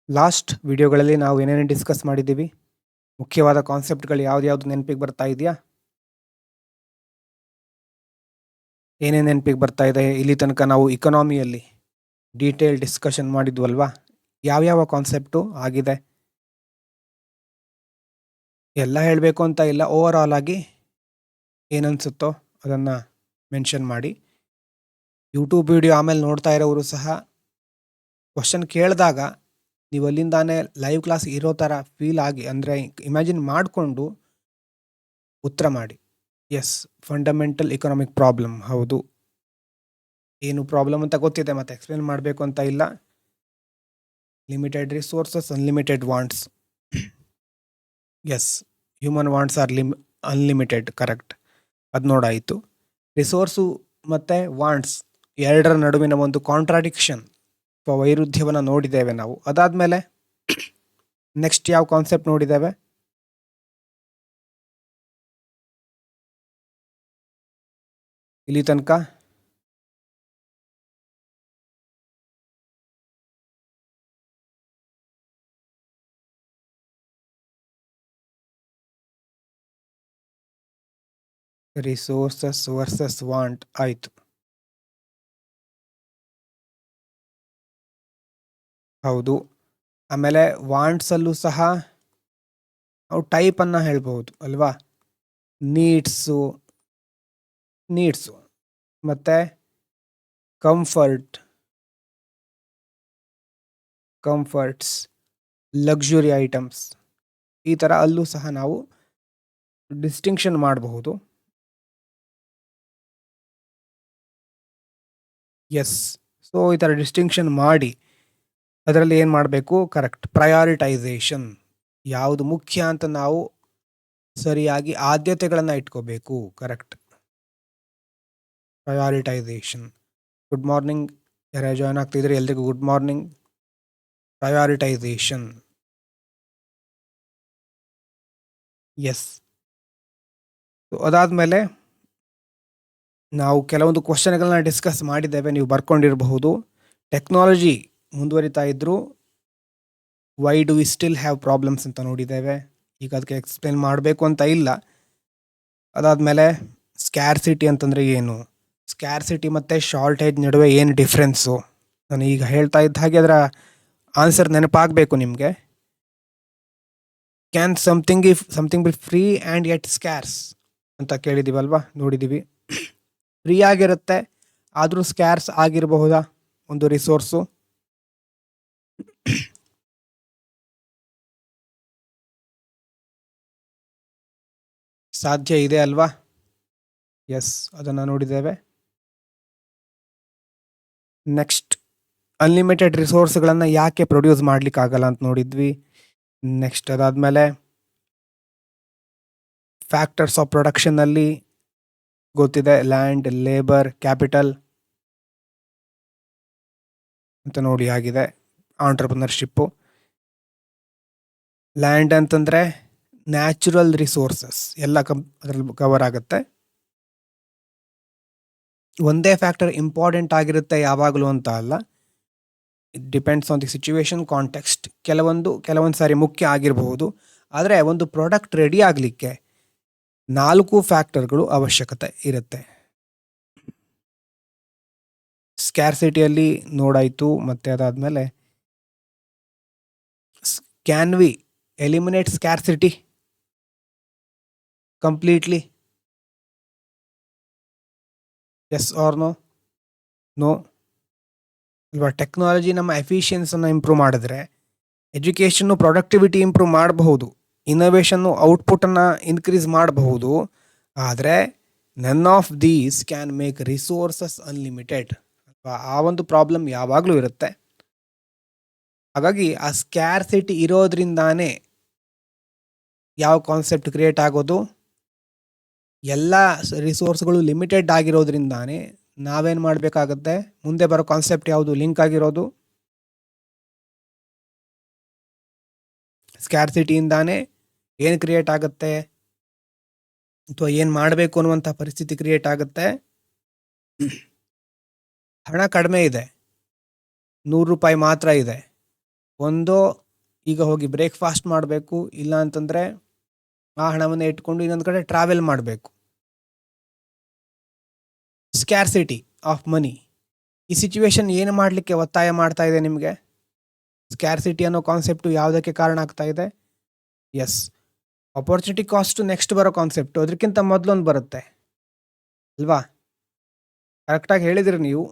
Last ವಿಡಿಯೋಗಳಲ್ಲಿ ನಾವು ಏನೇನು discuss ಮಾಡಿದ್ದೀವಿ? ಮುಖ್ಯವಾದ ಕಾನ್ಸೆಪ್ಟ್ಗಳು ಯಾವ್ದು ನೆನಪಿಗೆ ಬರ್ತಾ ಇದೆಯಾ? ಏನೇನು ನೆನಪಿಗೆ ಬರ್ತಾ ಇದೆ? ಇಲ್ಲಿ ತನಕ ನಾವು ಇಕನಾಮಿಯಲ್ಲಿ ಡೀಟೇಲ್ ಡಿಸ್ಕಷನ್ ಮಾಡಿದ್ವಲ್ವಾ? ಯಾವ್ಯಾವ ಕಾನ್ಸೆಪ್ಟು ಆಗಿದೆ? ಎಲ್ಲ ಹೇಳಬೇಕು ಅಂತ ಇಲ್ಲ, ಓವರ್ ಆಲ್ ಆಗಿ ಏನನ್ಸುತ್ತೋ ಅದನ್ನು ಮೆನ್ಷನ್ ಮಾಡಿ. ಯೂಟ್ಯೂಬ್ ವಿಡಿಯೋ ಆಮೇಲೆ ನೋಡ್ತಾ ಇರೋರು ಸಹ ಕ್ವಶನ್ ಕೇಳಿದಾಗ ನೀವು ಅಲ್ಲಿಂದಾನೇ ಲೈವ್ ಕ್ಲಾಸ್ ಇರೋ ಥರ ಫೀಲ್ ಆಗಿ, ಅಂದರೆ ಇಮ್ಯಾಜಿನ್ ಮಾಡಿಕೊಂಡು ಉತ್ತರ ಮಾಡಿ. Yes, fundamental economic problem. ಹೌದು, ಏನು ಪ್ರಾಬ್ಲಮ್ ಅಂತ ಗೊತ್ತಿದೆ, ಮತ್ತೆ ಎಕ್ಸ್ಪ್ಲೇನ್ ಮಾಡಬೇಕು ಅಂತ ಇಲ್ಲ. Limited resources, unlimited wants. Yes, human wants are unlimited, correct. ಅದು ನೋಡಾಯಿತು. ರಿಸೋರ್ಸು ಮತ್ತು ವಾಂಟ್ಸ್ ಎರಡರ ನಡುವಿನ ಒಂದು ಕಾಂಟ್ರಾಡಿಕ್ಷನ್ ಅಥವಾ ವೈರುಧ್ಯವನ್ನು ನೋಡಿದ್ದೇವೆ ನಾವು. ಅದಾದಮೇಲೆ ನೆಕ್ಸ್ಟ್ ಯಾವ ಕಾನ್ಸೆಪ್ಟ್ ನೋಡಿದ್ದೇವೆ? ಇಲ್ಲಿ ತನಕ ರಿಸೋರ್ಸಸ್ ವರ್ಸಸ್ ವಾಂಟ್ ಆಯಿತು. ಹೌದು. ಆಮೇಲೆ ವಾಂಟ್ಸಲ್ಲೂ ಸಹ ನಾವು ಟೈಪನ್ನು ಹೇಳ್ಬೋದು ಅಲ್ವಾ? ನೀಡ್ಸು ಮತ್ತು ಕಂಫರ್ಟ್ಸ್, ಲಕ್ಸುರಿ ಐಟಮ್ಸ್, ಈ ಥರ ಅಲ್ಲೂ ಸಹ ನಾವು ಡಿಸ್ಟಿಂಕ್ಷನ್ ಮಾಡಬಹುದು. ಎಸ್, ಸೊ ಈ ಥರ ಡಿಸ್ಟಿಂಕ್ಷನ್ ಮಾಡಿ ಅದರಲ್ಲಿ ಏನು ಮಾಡಬೇಕು? Correct, prioritisation. ಯಾವುದು ಮುಖ್ಯ ಅಂತ ನಾವು ಸರಿಯಾಗಿ ಆದ್ಯತೆಗಳನ್ನು ಇಟ್ಕೋಬೇಕು. Correct, prioritisation. ಗುಡ್ ಮಾರ್ನಿಂಗ್, ಯಾರೇ ಜಾಯ್ನ್ ಆಗ್ತಿದ್ರೆ ಎಲ್ರಿಗೂ ಗುಡ್ ಮಾರ್ನಿಂಗ್. ಪ್ರಯಾರಿಟೈಸೇಷನ್. ಎಸ್, ಅದಾದಮೇಲೆ ನಾವು ಕೆಲವೊಂದು ಕ್ವಶನ್ಗಳನ್ನ ಡಿಸ್ಕಸ್ ಮಾಡಿದ್ದೇವೆ, ನೀವು ಬರ್ಕೊಂಡಿರಬಹುದು. ಟೆಕ್ನಾಲಜಿ ಮುಂದುವರಿತಾ ಇದ್ದರೂ why do we still have problems ಅಂತ ನೋಡಿದ್ದೇವೆ. ಈಗ ಅದಕ್ಕೆ ಎಕ್ಸ್ಪ್ಲೇನ್ ಮಾಡಬೇಕು ಅಂತ ಇಲ್ಲ. ಅದಾದಮೇಲೆ ಸ್ಕ್ಯಾರ್ಸಿಟಿ ಅಂತಂದರೆ ಏನು, ಸ್ಕ್ಯಾರ್ಸಿಟಿ ಮತ್ತು ಶಾರ್ಟೇಜ್ ನಡುವೆ ಏನು ಡಿಫ್ರೆನ್ಸು, ನಾನು ಈಗ ಹೇಳ್ತಾ ಇದ್ದ ಹಾಗೆ ಅದರ ಆನ್ಸರ್ ನೆನಪಾಗಬೇಕು ನಿಮಗೆ. Can something be free and yet scarce ಅಂತ ಕೇಳಿದ್ದೀವಲ್ವಾ, ನೋಡಿದ್ದೀವಿ. ಫ್ರೀ ಆಗಿರುತ್ತೆ ಆದರೂ ಸ್ಕ್ಯಾರ್ಸ್ ಆಗಿರಬಹುದಾ ಒಂದು ರಿಸೋರ್ಸು? ಸಾಧ್ಯ ಇದೆ ಅಲ್ವಾ? ಎಸ್, ಅದನ್ನು ನೋಡಿದ್ದೇವೆ. ನೆಕ್ಸ್ಟ್, ಅನ್ಲಿಮಿಟೆಡ್ ರಿಸೋರ್ಸ್ಗಳನ್ನು ಯಾಕೆ ಪ್ರೊಡ್ಯೂಸ್ ಮಾಡಲಿಕ್ಕಾಗಲ್ಲ ಅಂತ ನೋಡಿದ್ವಿ. ನೆಕ್ಸ್ಟ್ ಅದಾದಮೇಲೆ ಫ್ಯಾಕ್ಟರ್ಸ್ ಆಫ್ ಪ್ರೊಡಕ್ಷನ್ನಲ್ಲಿ ಗೊತ್ತಿದೆ, ಲ್ಯಾಂಡ್, ಲೇಬರ್, ಕ್ಯಾಪಿಟಲ್ ಅಂತ ನೋಡಿ ಆಗಿದೆ. ಆಂಟ್ರಪ್ರಿನರ್ಶಿಪ್ಪು. ಲ್ಯಾಂಡ್ ಅಂತಂದರೆ ನ್ಯಾಚುರಲ್ ರಿಸೋರ್ಸಸ್ ಎಲ್ಲ ಅದರಲ್ಲಿ ಕವರ್ ಆಗುತ್ತೆ. ಒಂದೇ ಫ್ಯಾಕ್ಟರ್ ಇಂಪಾರ್ಟೆಂಟ್ ಆಗಿರುತ್ತೆ ಯಾವಾಗಲೂ ಅಂತ ಅಲ್ಲ, it depends on the situation, context. ಕೆಲವೊಂದು ಸಾರಿ ಮುಖ್ಯ ಆಗಿರಬಹುದು, ಆದರೆ ಒಂದು ಪ್ರಾಡಕ್ಟ್ ರೆಡಿ ಆಗಲಿಕ್ಕೆ 4 ಫ್ಯಾಕ್ಟರ್ಗಳು ಅವಶ್ಯಕತೆ ಇರುತ್ತೆ. ಸ್ಕ್ಯಾರ್ಸಿಟಿಯಲ್ಲಿ ನೋಡಾಯಿತು. ಮತ್ತು ಅದಾದಮೇಲೆ can we eliminate scarcity completely? Yes or no? No ಅಲ್ವಾ? ಟೆಕ್ನಾಲಜಿ ನಮ್ಮ ಎಫಿಷಿಯನ್ಸನ್ನು ಇಂಪ್ರೂವ್ ಮಾಡಿದ್ರೆ ಎಜುಕೇಷನ್ನು ಪ್ರೊಡಕ್ಟಿವಿಟಿ ಇಂಪ್ರೂವ್ ಮಾಡಬಹುದು, ಇನೋವೇಷನ್ನು ಔಟ್ಪುಟನ್ನು ಇನ್ಕ್ರೀಸ್ ಮಾಡಬಹುದು. ಆದರೆ none of these can make resources unlimited. ಆ ಒಂದು ಪ್ರಾಬ್ಲಮ್ ಯಾವಾಗಲೂ ಇರುತ್ತೆ. ಹಾಗಾಗಿ ಆ ಸ್ಕ್ಯಾರ್ಸಿಟಿ ಇರೋದ್ರಿಂದಾನೇ ಯಾವ ಕಾನ್ಸೆಪ್ಟ್ ಕ್ರಿಯೇಟ್ ಆಗೋದು? ಎಲ್ಲ ರಿಸೋರ್ಸ್ಗಳು ಲಿಮಿಟೆಡ್ ಆಗಿರೋದ್ರಿಂದಾನೇ ನಾವೇನು ಮಾಡಬೇಕಾಗತ್ತೆ? ಮುಂದೆ ಬರೋ ಕಾನ್ಸೆಪ್ಟ್ ಯಾವುದು ಲಿಂಕ್ ಆಗಿರೋದು? ಸ್ಕ್ಯಾರ್ಸಿಟಿಯಿಂದಾನೇ ಏನು ಕ್ರಿಯೇಟ್ ಆಗುತ್ತೆ, ಅಥವಾ ಏನು ಮಾಡಬೇಕು ಅನ್ನುವಂಥ ಪರಿಸ್ಥಿತಿ ಕ್ರಿಯೇಟ್ ಆಗುತ್ತೆ? ಹಣ ಕಡಿಮೆ ಇದೆ, 100 ರೂಪಾಯಿ ಮಾತ್ರ ಇದೆ, ಒಂದೋ ಈಗ ಹೋಗಿ ಬ್ರೇಕ್ಫಾಸ್ಟ್ ಮಾಡಬೇಕು, ಇಲ್ಲ ಅಂತಂದರೆ ಆ ಹಣವನ್ನು ಇಟ್ಕೊಂಡು ಇನ್ನೊಂದು ಕಡೆ ಟ್ರಾವೆಲ್ ಮಾಡಬೇಕು. ಸ್ಕ್ಯಾರ್ಸಿಟಿ ಆಫ್ ಮನಿ, ಈ ಸಿಚುವೇಶನ್ ಏನು ಮಾಡಲಿಕ್ಕೆ ಒತ್ತಾಯ ಮಾಡ್ತಾ ಇದೆ ನಿಮಗೆ? ಸ್ಕ್ಯಾರ್ಸಿಟಿ ಅನ್ನೋ ಕಾನ್ಸೆಪ್ಟು ಯಾವುದಕ್ಕೆ ಕಾರಣ ಆಗ್ತಾ ಇದೆ? ಎಸ್, ಅಪರ್ಚುನಿಟಿ ಕಾಸ್ಟು ನೆಕ್ಸ್ಟ್ ಬರೋ ಕಾನ್ಸೆಪ್ಟು, ಅದಕ್ಕಿಂತ ಮೊದಲೊಂದು ಬರುತ್ತೆ ಅಲ್ವಾ? ಕರೆಕ್ಟಾಗಿ ಹೇಳಿದಿರಿ ನೀವು.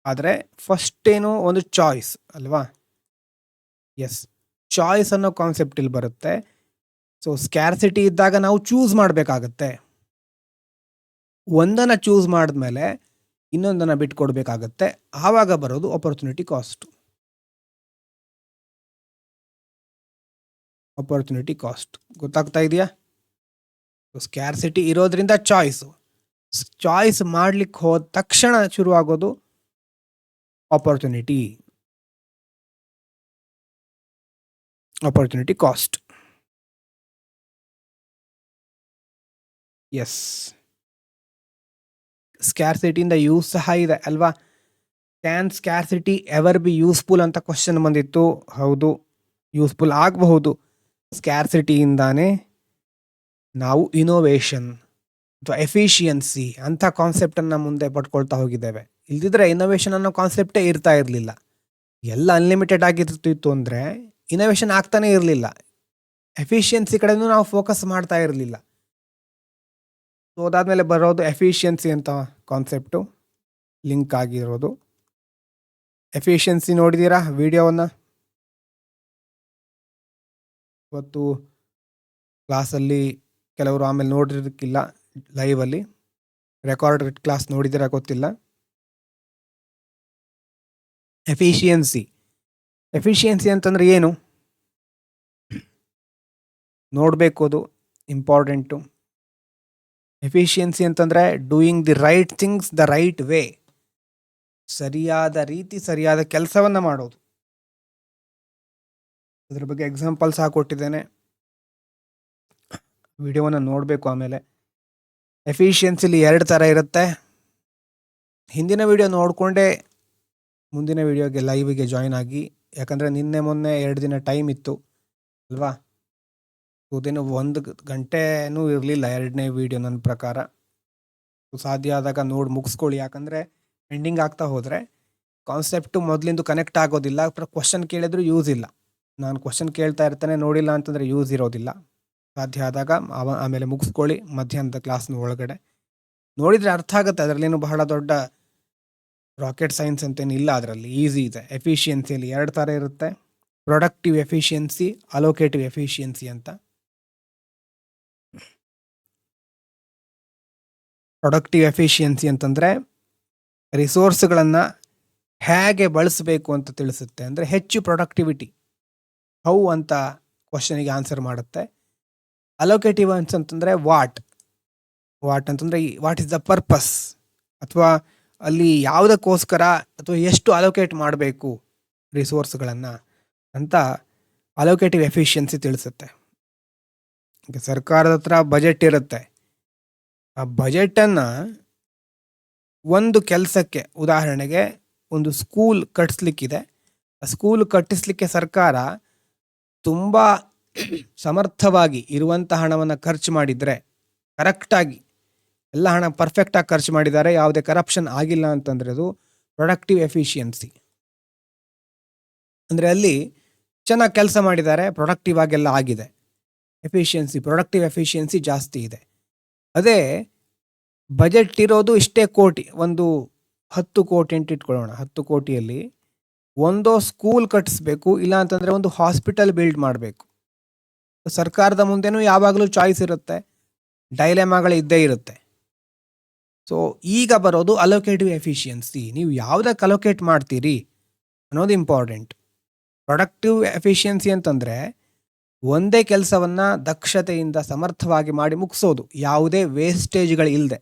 ಆದರೆ ಫಸ್ಟ್ ಏನು, ಒಂದು ಚಾಯ್ಸ್ ಅಲ್ವಾ? ಎಸ್, ಚಾಯ್ಸ್ ಅನ್ನೋ ಕಾನ್ಸೆಪ್ಟ್ ಇಲ್ಲಿ ಬರುತ್ತೆ. ಸೊ ಸ್ಕ್ಯಾರ್ಸಿಟಿ ಇದ್ದಾಗ ನಾವು ಚೂಸ್ ಮಾಡಬೇಕಾಗತ್ತೆ. ಒಂದನ್ನು ಚೂಸ್ ಮಾಡಿದ್ಮೇಲೆ ಇನ್ನೊಂದನ್ನು ಬಿಟ್ಕೊಡ್ಬೇಕಾಗತ್ತೆ. ಆವಾಗ ಬರೋದು ಅಪರ್ಚುನಿಟಿ ಕಾಸ್ಟ್. ಅಪರ್ಚುನಿಟಿ ಕಾಸ್ಟ್ ಗೊತ್ತಾಗ್ತಾ ಇದೆಯಾ? ಸ್ಕ್ಯಾರ್ಸಿಟಿ ಇರೋದ್ರಿಂದ ಚಾಯ್ಸ್ ಮಾಡ್ಲಿಕ್ಕೆ ಹೋದ ತಕ್ಷಣ ಶುರುವಾಗೋದು ಅಪರ್ಚುನಿಟಿ ಕಾಸ್ಟ್. ಎಸ್, ಸ್ಕ್ಯಾರ್ಸಿಟಿಯಿಂದ ಯೂಸ್ ಸಹ ಇದೆ ಅಲ್ವಾ? Can scarcity ever be useful ಅಂತ ಕ್ವಶನ್ ಬಂದಿತ್ತು. ಹೌದು, ಯೂಸ್ಫುಲ್ ಆಗಬಹುದು. ಸ್ಕ್ಯಾರ್ಸಿಟಿಯಿಂದಾನೇ ನಾವು ಇನೋವೇಷನ್ ಅಥವಾ ಎಫಿಷಿಯನ್ಸಿ ಅಂತ ಕಾನ್ಸೆಪ್ಟನ್ನು ಮುಂದೆ ಪಡ್ಕೊಳ್ತಾ ಹೋಗಿದ್ದೇವೆ. ಇಲ್ದಿದ್ರೆ ಇನೋವೇಷನ್ ಅನ್ನೋ ಕಾನ್ಸೆಪ್ಟೇ ಇರ್ತಾ ಇರಲಿಲ್ಲ. ಎಲ್ಲ ಅನ್ಲಿಮಿಟೆಡ್ ಆಗಿರ್ತಿತ್ತು ಅಂದರೆ ಇನೋವೇಷನ್ ಆಗ್ತಾನೆ ಇರಲಿಲ್ಲ. ಎಫಿಷಿಯನ್ಸಿ ಕಡೆನೂ ನಾವು ಫೋಕಸ್ ಮಾಡ್ತಾ ಇರಲಿಲ್ಲ. ಸೊ ಅದಾದಮೇಲೆ ಬರೋದು ಎಫಿಷಿಯನ್ಸಿ ಅಂತ ಕಾನ್ಸೆಪ್ಟು ಲಿಂಕ್ ಆಗಿರೋದು. ಎಫಿಷಿಯನ್ಸಿ ನೋಡಿದ್ದೀರಾ ವಿಡಿಯೋವನ್ನು? ಇವತ್ತು ಕ್ಲಾಸಲ್ಲಿ ಕೆಲವರು ಆಮೇಲೆ ನೋಡಿರೋದಕ್ಕಿಲ್ಲ, ಲೈವಲ್ಲಿ ರೆಕಾರ್ಡ್ ಕ್ಲಾಸ್ ನೋಡಿದ್ದೀರಾ ಗೊತ್ತಿಲ್ಲ. ಎಫಿಷಿಯನ್ಸಿ ಅಂತಂದರೆ ಏನು ನೋಡಬೇಕು, ಅದು ಇಂಪಾರ್ಟೆಂಟು. ಎಫಿಷಿಯನ್ಸಿ ಅಂತಂದರೆ doing the right things the right way, ಸರಿಯಾದ ರೀತಿ ಸರಿಯಾದ ಕೆಲಸವನ್ನು ಮಾಡೋದು. ಅದ್ರ ಬಗ್ಗೆ ಎಕ್ಸಾಂಪಲ್ಸ್ ಹಾಕೊಟ್ಟಿದ್ದೇನೆ, ವಿಡಿಯೋವನ್ನು ನೋಡಬೇಕು. ಆಮೇಲೆ ಎಫಿಷಿಯನ್ಸಿಲಿ 2 ಥರ ಇರುತ್ತೆ. ಹಿಂದಿನ ವಿಡಿಯೋ ನೋಡಿಕೊಂಡೇ ಮುಂದಿನ ವಿಡಿಯೋಗೆ ಲೈವಿಗೆ ಜಾಯ್ನ್ ಆಗಿ, ಯಾಕಂದರೆ ನಿನ್ನೆ ಮೊನ್ನೆ 2 ದಿನ ಟೈಮ್ ಇತ್ತು ಅಲ್ವಾ? ದಿನ 1 ಗಂಟೆನೂ ಇರಲಿಲ್ಲ 2ನೇ ವಿಡಿಯೋ ನನ್ನ ಪ್ರಕಾರ. ಸಾಧ್ಯ ಆದಾಗ ನೋಡಿ ಮುಗಿಸ್ಕೊಳ್ಳಿ, ಯಾಕಂದರೆ ಪೆಂಡಿಂಗ್ ಆಗ್ತಾ ಹೋದರೆ ಕಾನ್ಸೆಪ್ಟು ಮೊದಲಿಂದು ಕನೆಕ್ಟ್ ಆಗೋದಿಲ್ಲ. ಕ್ವಶನ್ ಕೇಳಿದ್ರು ಯೂಸ್ ಇಲ್ಲ. ನಾನು ಕ್ವಶನ್ ಕೇಳ್ತಾ ಇರ್ತೇನೆ, ನೋಡಿಲ್ಲ ಅಂತಂದರೆ ಯೂಸ್ ಇರೋದಿಲ್ಲ. ಸಾಧ್ಯ ಆದಾಗ ಆಮೇಲೆ ಮುಗಿಸ್ಕೊಳ್ಳಿ. ಮಧ್ಯಾಹ್ನದ ಕ್ಲಾಸ್ನ ಒಳಗಡೆ ನೋಡಿದರೆ ಅರ್ಥ ಆಗುತ್ತೆ. ಅದರಲ್ಲೇನು ಬಹಳ ದೊಡ್ಡ ರಾಕೆಟ್ ಸೈನ್ಸ್ ಅಂತೇನು ಇಲ್ಲ, ಅದರಲ್ಲಿ ಈಸಿ ಇದೆ. ಎಫಿಷಿಯನ್ಸಿಯಲ್ಲಿ 2 ಥರ ಇರುತ್ತೆ, ಪ್ರೊಡಕ್ಟಿವ್ ಎಫಿಷಿಯನ್ಸಿ, ಅಲೋಕೇಟಿವ್ ಎಫಿಷಿಯನ್ಸಿ ಅಂತ. ಪ್ರೊಡಕ್ಟಿವ್ ಎಫಿಷಿಯನ್ಸಿ ಅಂತಂದರೆ ರಿಸೋರ್ಸ್ಗಳನ್ನು ಹೇಗೆ ಬಳಸಬೇಕು ಅಂತ ತಿಳಿಸುತ್ತೆ. ಅಂದರೆ ಹೆಚ್ಚು ಪ್ರೊಡಕ್ಟಿವಿಟಿ ಹೌ ಅಂತ ಕ್ವಶನಿಗೆ ಆನ್ಸರ್ ಮಾಡುತ್ತೆ. ಅಲೋಕೇಟಿವ್ ಅಂತಂದರೆ ವಾಟ್ ಅಂತಂದರೆ ವಾಟ್ ಇಸ್ ದ ಪರ್ಪಸ್, ಅಥವಾ ಅಲ್ಲಿ ಯಾವುದಕ್ಕೋಸ್ಕರ ಅಥವಾ ಎಷ್ಟು ಅಲೋಕೇಟ್ ಮಾಡಬೇಕು ರಿಸೋರ್ಸ್ಗಳನ್ನು ಅಂತ ಅಲೋಕೇಟಿವ್ ಎಫಿಷಿಯನ್ಸಿ ತಿಳಿಸುತ್ತೆ. ಈಗ ಸರ್ಕಾರದ ಹತ್ರ ಬಜೆಟ್ ಇರುತ್ತೆ. ಆ ಬಜೆಟನ್ನು ಒಂದು ಕೆಲಸಕ್ಕೆ, ಉದಾಹರಣೆಗೆ ಒಂದು ಸ್ಕೂಲ್ ಕಟ್ಟಿಸ್ಲಿಕ್ಕಿದೆ. ಆ ಸ್ಕೂಲ್ ಕಟ್ಟಿಸ್ಲಿಕ್ಕೆ ಸರ್ಕಾರ ತುಂಬ ಸಮರ್ಥವಾಗಿ ಇರುವಂಥ ಹಣವನ್ನು ಖರ್ಚು ಮಾಡಿದರೆ, ಕರೆಕ್ಟಾಗಿ ಎಲ್ಲ ಹಣ ಪರ್ಫೆಕ್ಟಾಗಿ ಖರ್ಚು ಮಾಡಿದ್ದಾರೆ, ಯಾವುದೇ ಕರಪ್ಷನ್ ಆಗಿಲ್ಲ ಅಂತಂದರೆ ಅದು ಪ್ರೊಡಕ್ಟಿವ್ ಎಫಿಷಿಯನ್ಸಿ. ಅಂದರೆ ಅಲ್ಲಿ ಚೆನ್ನಾಗಿ ಕೆಲಸ ಮಾಡಿದ್ದಾರೆ, ಪ್ರೊಡಕ್ಟಿವ್ ಆಗೆಲ್ಲ ಆಗಿದೆ. ಪ್ರೊಡಕ್ಟಿವ್ ಎಫಿಷಿಯನ್ಸಿ ಜಾಸ್ತಿ ಇದೆ. ಅದೇ ಬಜೆಟ್ ಇರೋದು ಇಷ್ಟೇ ಕೋಟಿ, ಒಂದು 10 ಕೋಟಿ ಅಂತ ಇಟ್ಕೊಳ್ಳೋಣ. 10 ಕೋಟಿಯಲ್ಲಿ ಒಂದೋ ಸ್ಕೂಲ್ ಕಟ್ಟಿಸ್ಬೇಕು, ಇಲ್ಲ ಅಂತಂದರೆ ಒಂದು ಹಾಸ್ಪಿಟಲ್ ಬಿಲ್ಡ್ ಮಾಡಬೇಕು. ಸರ್ಕಾರದ ಮುಂದೆನೂ ಯಾವಾಗಲೂ ಚಾಯ್ಸ್ ಇರುತ್ತೆ, ಡೈಲೆಮಾಗಳು ಇದ್ದೇ ಇರುತ್ತೆ. ಸೊ ಈಗ ಬರೋದು ಅಲೋಕೇಟಿವ್ ಎಫಿಷಿಯನ್ಸಿ. ನೀವು ಯಾವುದಕ್ಕೆ ಅಲೋಕೇಟ್ ಮಾಡ್ತೀರಿ ಅನ್ನೋದು ಇಂಪಾರ್ಟೆಂಟ್. ಪ್ರೊಡಕ್ಟಿವ್ ಎಫಿಷಿಯನ್ಸಿ ಅಂತಂದರೆ ಒಂದೇ ಕೆಲಸವನ್ನು ದಕ್ಷತೆಯಿಂದ ಸಮರ್ಥವಾಗಿ ಮಾಡಿ ಮುಗಿಸೋದು, ಯಾವುದೇ ವೇಸ್ಟೇಜ್ಗಳು ಇಲ್ಲದೆ.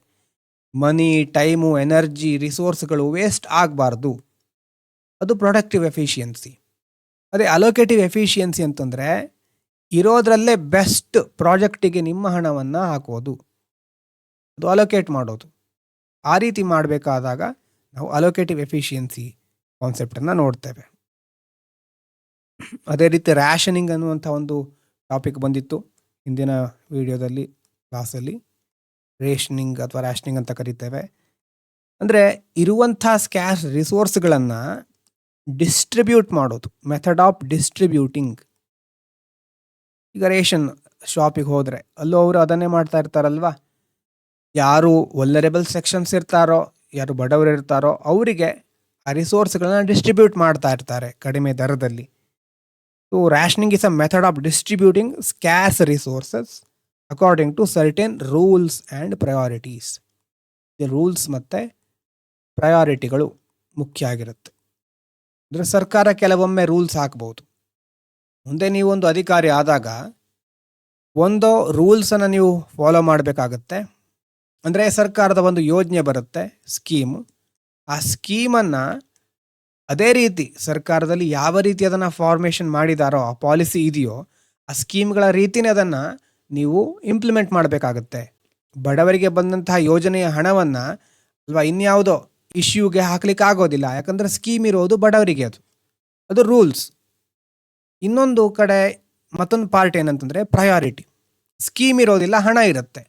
ಮನಿ, ಟೈಮು, ಎನರ್ಜಿ, ರಿಸೋರ್ಸ್ಗಳು ವೇಸ್ಟ್ ಆಗಬಾರ್ದು, ಅದು ಪ್ರೊಡಕ್ಟಿವ್ ಎಫಿಷಿಯನ್ಸಿ. ಅದೇ ಅಲೋಕೇಟಿವ್ ಎಫಿಷಿಯನ್ಸಿ ಅಂತಂದರೆ ಇರೋದ್ರಲ್ಲೇ ಬೆಸ್ಟ್ ಪ್ರಾಜೆಕ್ಟಿಗೆ ನಿಮ್ಮ ಹಣವನ್ನು ಹಾಕೋದು, ಅದು ಅಲೋಕೇಟ್ ಮಾಡೋದು. ಆ ರೀತಿ ಮಾಡಬೇಕಾದಾಗ ನಾವು ಅಲೋಕೇಟಿವ್ ಎಫಿಷಿಯನ್ಸಿ ಕಾನ್ಸೆಪ್ಟನ್ನು ನೋಡ್ತೇವೆ. ಅದೇ ರೀತಿ ರ್ಯಾಷನಿಂಗ್ ಅನ್ನುವಂಥ ಒಂದು ಟಾಪಿಕ್ ಬಂದಿತ್ತು ಹಿಂದಿನ ವಿಡಿಯೋದಲ್ಲಿ, ಕ್ಲಾಸಲ್ಲಿ. ರೇಷನಿಂಗ್ ಅಥವಾ ರ್ಯಾಷನಿಂಗ್ ಅಂತ ಕರಿತೇವೆ. ಅಂದರೆ ಇರುವಂಥ ಸ್ಕ್ಯಾಶ್ ರಿಸೋರ್ಸ್ಗಳನ್ನು ಡಿಸ್ಟ್ರಿಬ್ಯೂಟ್ ಮಾಡೋದು, ಮೆಥಡ್ ಆಫ್ ಡಿಸ್ಟ್ರಿಬ್ಯೂಟಿಂಗ್. ಈಗ ರೇಷನ್ ಶಾಪಿಗೆ ಹೋದರೆ ಅಲ್ಲೂ ಅವರು ಅದನ್ನೇ ಮಾಡ್ತಾ ಇರ್ತಾರಲ್ವ. ಯಾರು ವಲ್ನರೇಬಲ್ ಸೆಕ್ಷನ್ಸ್ ಇರ್ತಾರೋ, ಯಾರು ಬಡವರು ಇರ್ತಾರೋ ಅವರಿಗೆ ಆ ರಿಸೋರ್ಸ್ಗಳನ್ನ ಡಿಸ್ಟ್ರಿಬ್ಯೂಟ್ ಮಾಡ್ತಾ ಇರ್ತಾರೆ ಕಡಿಮೆ ದರದಲ್ಲಿ. So rationing is a method of distributing scarce resources according to certain rules and priorities. ಈ ರೂಲ್ಸ್ ಮತ್ತು ಪ್ರಯಾರಿಟಿಗಳು ಮುಖ್ಯ ಆಗಿರುತ್ತೆ. ಅಂದರೆ ಸರ್ಕಾರ ಕೆಲವೊಮ್ಮೆ ರೂಲ್ಸ್ ಹಾಕ್ಬೋದು. ಮುಂದೆ ನೀವೊಂದು ಅಧಿಕಾರಿ ಆದಾಗ ಒಂದು ರೂಲ್ಸನ್ನು ನೀವು ಫಾಲೋ ಮಾಡಬೇಕಾಗತ್ತೆ. ಅಂದರೆ ಸರ್ಕಾರದ ಒಂದು ಯೋಜನೆ ಬರುತ್ತೆ, ಸ್ಕೀಮು. ಆ ಸ್ಕೀಮನ್ನು ಅದೇ ರೀತಿ ಸರ್ಕಾರದಲ್ಲಿ ಯಾವ ರೀತಿ ಅದನ್ನು ಫಾರ್ಮೇಷನ್ ಮಾಡಿದಾರೋ, ಆ ಪಾಲಿಸಿ ಇದೆಯೋ, ಆ ಸ್ಕೀಮ್ಗಳ ರೀತಿಯೇ ಅದನ್ನು ನೀವು ಇಂಪ್ಲಿಮೆಂಟ್ ಮಾಡಬೇಕಾಗತ್ತೆ. ಬಡವರಿಗೆ ಬಂದಂತಹ ಯೋಜನೆಯ ಹಣವನ್ನು ಅಲ್ವಾ ಇನ್ಯಾವುದೋ ಇಶ್ಯೂಗೆ ಹಾಕ್ಲಿಕ್ಕೆ ಆಗೋದಿಲ್ಲ. ಯಾಕಂದರೆ ಸ್ಕೀಮ್ ಇರೋದು ಬಡವರಿಗೆ, ಅದು ರೂಲ್ಸ್. ಇನ್ನೊಂದು ಕಡೆ ಮತ್ತೊಂದು ಪಾರ್ಟ್ ಏನಂತಂದರೆ ಪ್ರಯಾರಿಟಿ. ಸ್ಕೀಮ್ ಇರೋದಿಲ್ಲ, ಹಣ ಇರುತ್ತೆ.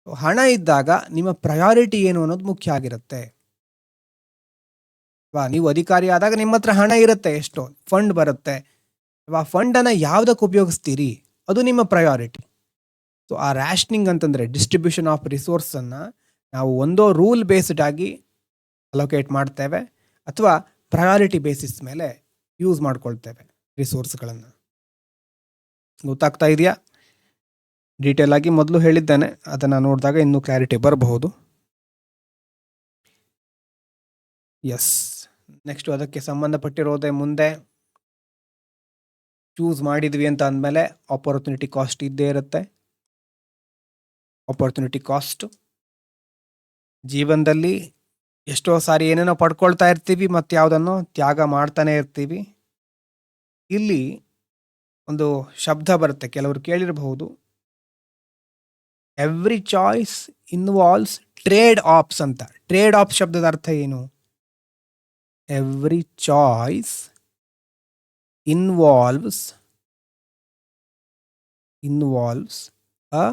ಹಣ ಇದ್ದಾಗ ನಿಮ್ಮ ಪ್ರಯಾರಿಟಿ ಏನು ಅನ್ನೋದು ಮುಖ್ಯ ಆಗಿರುತ್ತೆ. ನೀವು ಅಧಿಕಾರಿ ಆದಾಗ ನಿಮ್ಮ ಹತ್ರ ಹಣ ಇರುತ್ತೆ, ಎಷ್ಟೋ ಫಂಡ್ ಬರುತ್ತೆ. ಆ ಫಂಡನ್ನು ಯಾವುದಕ್ಕೆ ಉಪಯೋಗಿಸ್ತೀರಿ ಅದು ನಿಮ್ಮ ಪ್ರಯಾರಿಟಿ. ಸೊ ಆ ರ್ಯಾಷನಿಂಗ್ ಅಂತಂದರೆ ಡಿಸ್ಟ್ರಿಬ್ಯೂಷನ್ ಆಫ್ ರಿಸೋರ್ಸನ್ನು ನಾವು ಒಂದೋ ರೂಲ್ ಬೇಸ್ಡ್ ಆಗಿ ಅಲೋಕೇಟ್ ಮಾಡ್ತೇವೆ ಅಥವಾ ಪ್ರಯಾರಿಟಿ ಬೇಸಿಸ್ ಮೇಲೆ ಯೂಸ್ ಮಾಡ್ಕೊಳ್ತೇವೆ ರಿಸೋರ್ಸ್ಗಳನ್ನು. ಗೊತ್ತಾಗ್ತಾ ಇದೆಯಾ? ಡೀಟೇಲ್ ಆಗಿ ಮೊದಲು ಹೇಳಿದ್ದೇನೆ, ಅದನ್ನು ನೋಡಿದಾಗ ಇನ್ನೂ ಕ್ಲಾರಿಟಿ ಬರಬಹುದು. ಎಸ್, ನೆಕ್ಸ್ಟು ಅದಕ್ಕೆ ಸಂಬಂಧಪಟ್ಟಿರೋದೇ ಮುಂದೆ ಚೂಸ್ ಮಾಡಿದ್ವಿ ಅಂತ ಅಂದಮೇಲೆ ಆಪರ್ಚುನಿಟಿ ಕಾಸ್ಟ್ ಇದ್ದೇ ಇರುತ್ತೆ. ಆಪರ್ಚುನಿಟಿ ಕಾಸ್ಟ್ ಜೀವನದಲ್ಲಿ ಎಷ್ಟೋ ಸಾರಿ ಏನೇನೋ ಪಡ್ಕೊಳ್ತಾ ಇರ್ತೀವಿ ಮತ್ತು ಯಾವುದನ್ನು ತ್ಯಾಗ ಮಾಡ್ತಾನೆ ಇರ್ತೀವಿ. ಇಲ್ಲಿ ಒಂದು ಶಬ್ದ ಬರುತ್ತೆ, ಕೆಲವರು ಕೇಳಿರಬಹುದು, every choice involves trade offs ಅಂತ. ಟ್ರೇಡ್ ಆಫ್ ಶಬ್ದದ ಅರ್ಥ ಏನು? Every choice involves a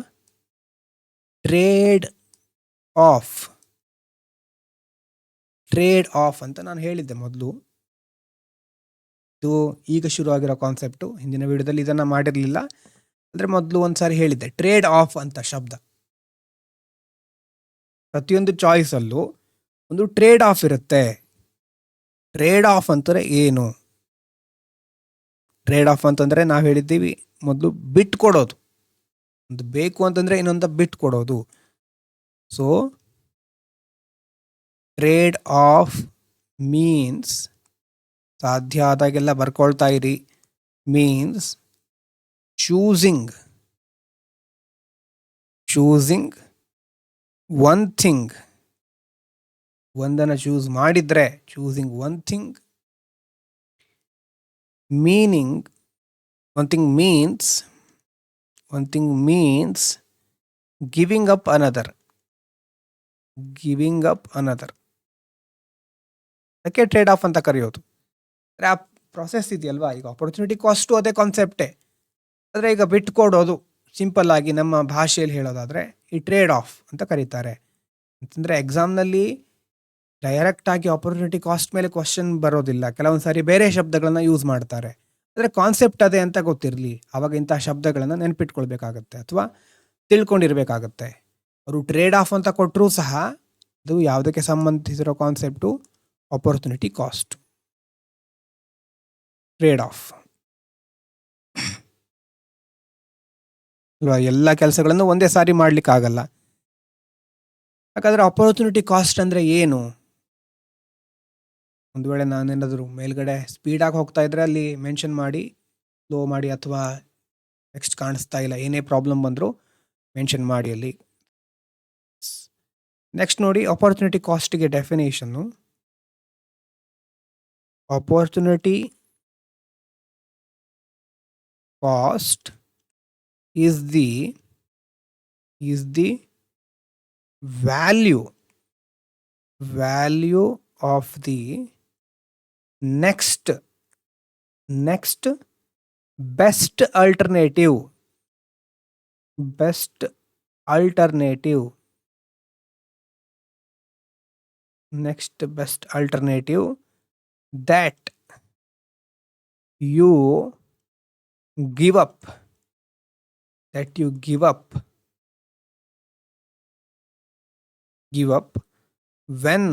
trade of. Trade of ಅಂತ ನಾನು ಹೇಳಿದ್ದೆ ಮೊದಲು. ಇದು ಈಗ ಶುರು ಆಗಿರೋ ಕಾನ್ಸೆಪ್ಟು, ಹಿಂದಿನ ವಿಡಿಯೋದಲ್ಲಿ ಇದನ್ನು ಮಾಡಿರಲಿಲ್ಲ. ಅಂದರೆ ಮೊದಲು ಒಂದು ಸಾರಿ ಹೇಳಿದ್ದೆ ಟ್ರೇಡ್ ಆಫ್ ಅಂತ ಶಬ್ದ. ಪ್ರತಿಯೊಂದು ಚಾಯ್ಸಲ್ಲೂ ಒಂದು ಟ್ರೇಡ್ ಆಫ್ ಇರುತ್ತೆ. ಟ್ರೇಡ್ ಆಫ್ ಅಂತಂದರೆ ಏನು? ಟ್ರೇಡ್ ಆಫ್ ಅಂತಂದರೆ ನಾವು ಹೇಳಿದ್ದೀವಿ ಮೊದಲು ಬಿಟ್ಟು ಕೊಡೋದು. ಒಂದು ಬೇಕು ಅಂತಂದರೆ ಇನ್ನೊಂದು ಬಿಟ್ಟು ಕೊಡೋದು. ಸೊ ಟ್ರೇಡ್ ಆಫ್ ಮೀನ್ಸ್, ಸಾಧ್ಯ ಆದಾಗೆಲ್ಲ ಬರ್ಕೊಳ್ತಾ ಇರಿ, ಮೀನ್ಸ್ choosing one thing. ಒಂದನ್ನು ಚೂಸ್ ಮಾಡಿದ್ರೆ choosing one thing, one thing means giving up another. ಅದಕ್ಕೆ ಟ್ರೇಡ್ ಆಫ್ ಅಂತ ಕರೆಯೋದು. ಅಂದರೆ ಆ ಪ್ರೊಸೆಸ್ ಇದೆಯಲ್ವಾ, ಈಗ ಆಪರ್ಚುನಿಟಿ ಕಾಸ್ಟು ಅದೇ ಕಾನ್ಸೆಪ್ಟೇ. ಆದರೆ ಈಗ ಬಿಟ್ಕೊಡೋದು, ಸಿಂಪಲ್ ಆಗಿ ನಮ್ಮ ಭಾಷೆಯಲ್ಲಿ ಹೇಳೋದಾದರೆ ಈ ಟ್ರೇಡ್ ಆಫ್ ಅಂತ ಕರೀತಾರೆ. ಅಂತಂದರೆ ಎಕ್ಸಾಮ್ನಲ್ಲಿ ಡೈರೆಕ್ಟಾಗಿ ಆಪರ್ಚುನಿಟಿ ಕಾಸ್ಟ್ ಮೇಲೆ ಕ್ವಶನ್ ಬರೋದಿಲ್ಲ, ಕೆಲವೊಂದು ಸಾರಿ ಬೇರೆ ಶಬ್ದಗಳನ್ನು ಯೂಸ್ ಮಾಡ್ತಾರೆ. ಆದರೆ ಕಾನ್ಸೆಪ್ಟ್ ಅದೇ ಅಂತ ಗೊತ್ತಿರಲಿ, ಆವಾಗ ಇಂಥ ಶಬ್ದಗಳನ್ನು ನೆನಪಿಟ್ಕೊಳ್ಬೇಕಾಗತ್ತೆ ಅಥವಾ ತಿಳ್ಕೊಂಡಿರ್ಬೇಕಾಗತ್ತೆ. ಅವರು ಟ್ರೇಡ್ ಆಫ್ ಅಂತ ಕೊಟ್ಟರೂ ಸಹ ಅದು ಯಾವುದಕ್ಕೆ ಸಂಬಂಧಿಸಿರೋ concept? Opportunity cost, trade off. ಎಲ್ಲ ಕೆಲಸಗಳನ್ನು ಒಂದೇ ಸಾರಿ ಮಾಡಲಿಕ್ಕಾಗಲ್ಲ. ಹಾಗಾದರೆ ಆಪರ್ಚುನಿಟಿ ಕಾಸ್ಟ್ ಅಂದರೆ ಏನು? ಒಂದು ವೇಳೆ ನಾನೇನಾದರೂ ಮೇಲ್ಗಡೆ ಸ್ಪೀಡಾಗಿ ಹೋಗ್ತಾ ಇದ್ರೆ ಅಲ್ಲಿ ಮೆನ್ಷನ್ ಮಾಡಿ, ಸ್ಲೋ ಮಾಡಿ, ಅಥವಾ ನೆಕ್ಸ್ಟ್ ಕಾಣಿಸ್ತಾ ಇಲ್ಲ, ಏನೇ ಪ್ರಾಬ್ಲಮ್ ಬಂದರೂ ಮೆನ್ಷನ್ ಮಾಡಿ ಅಲ್ಲಿ. ನೆಕ್ಸ್ಟ್ ನೋಡಿ, ಆಪರ್ಚುನಿಟಿ ಕಾಸ್ಟಿಗೆ definition. Opportunity cost is the value of the next next best alternative. Best alternative. Next best alternative that you give up. That you give up. Give up when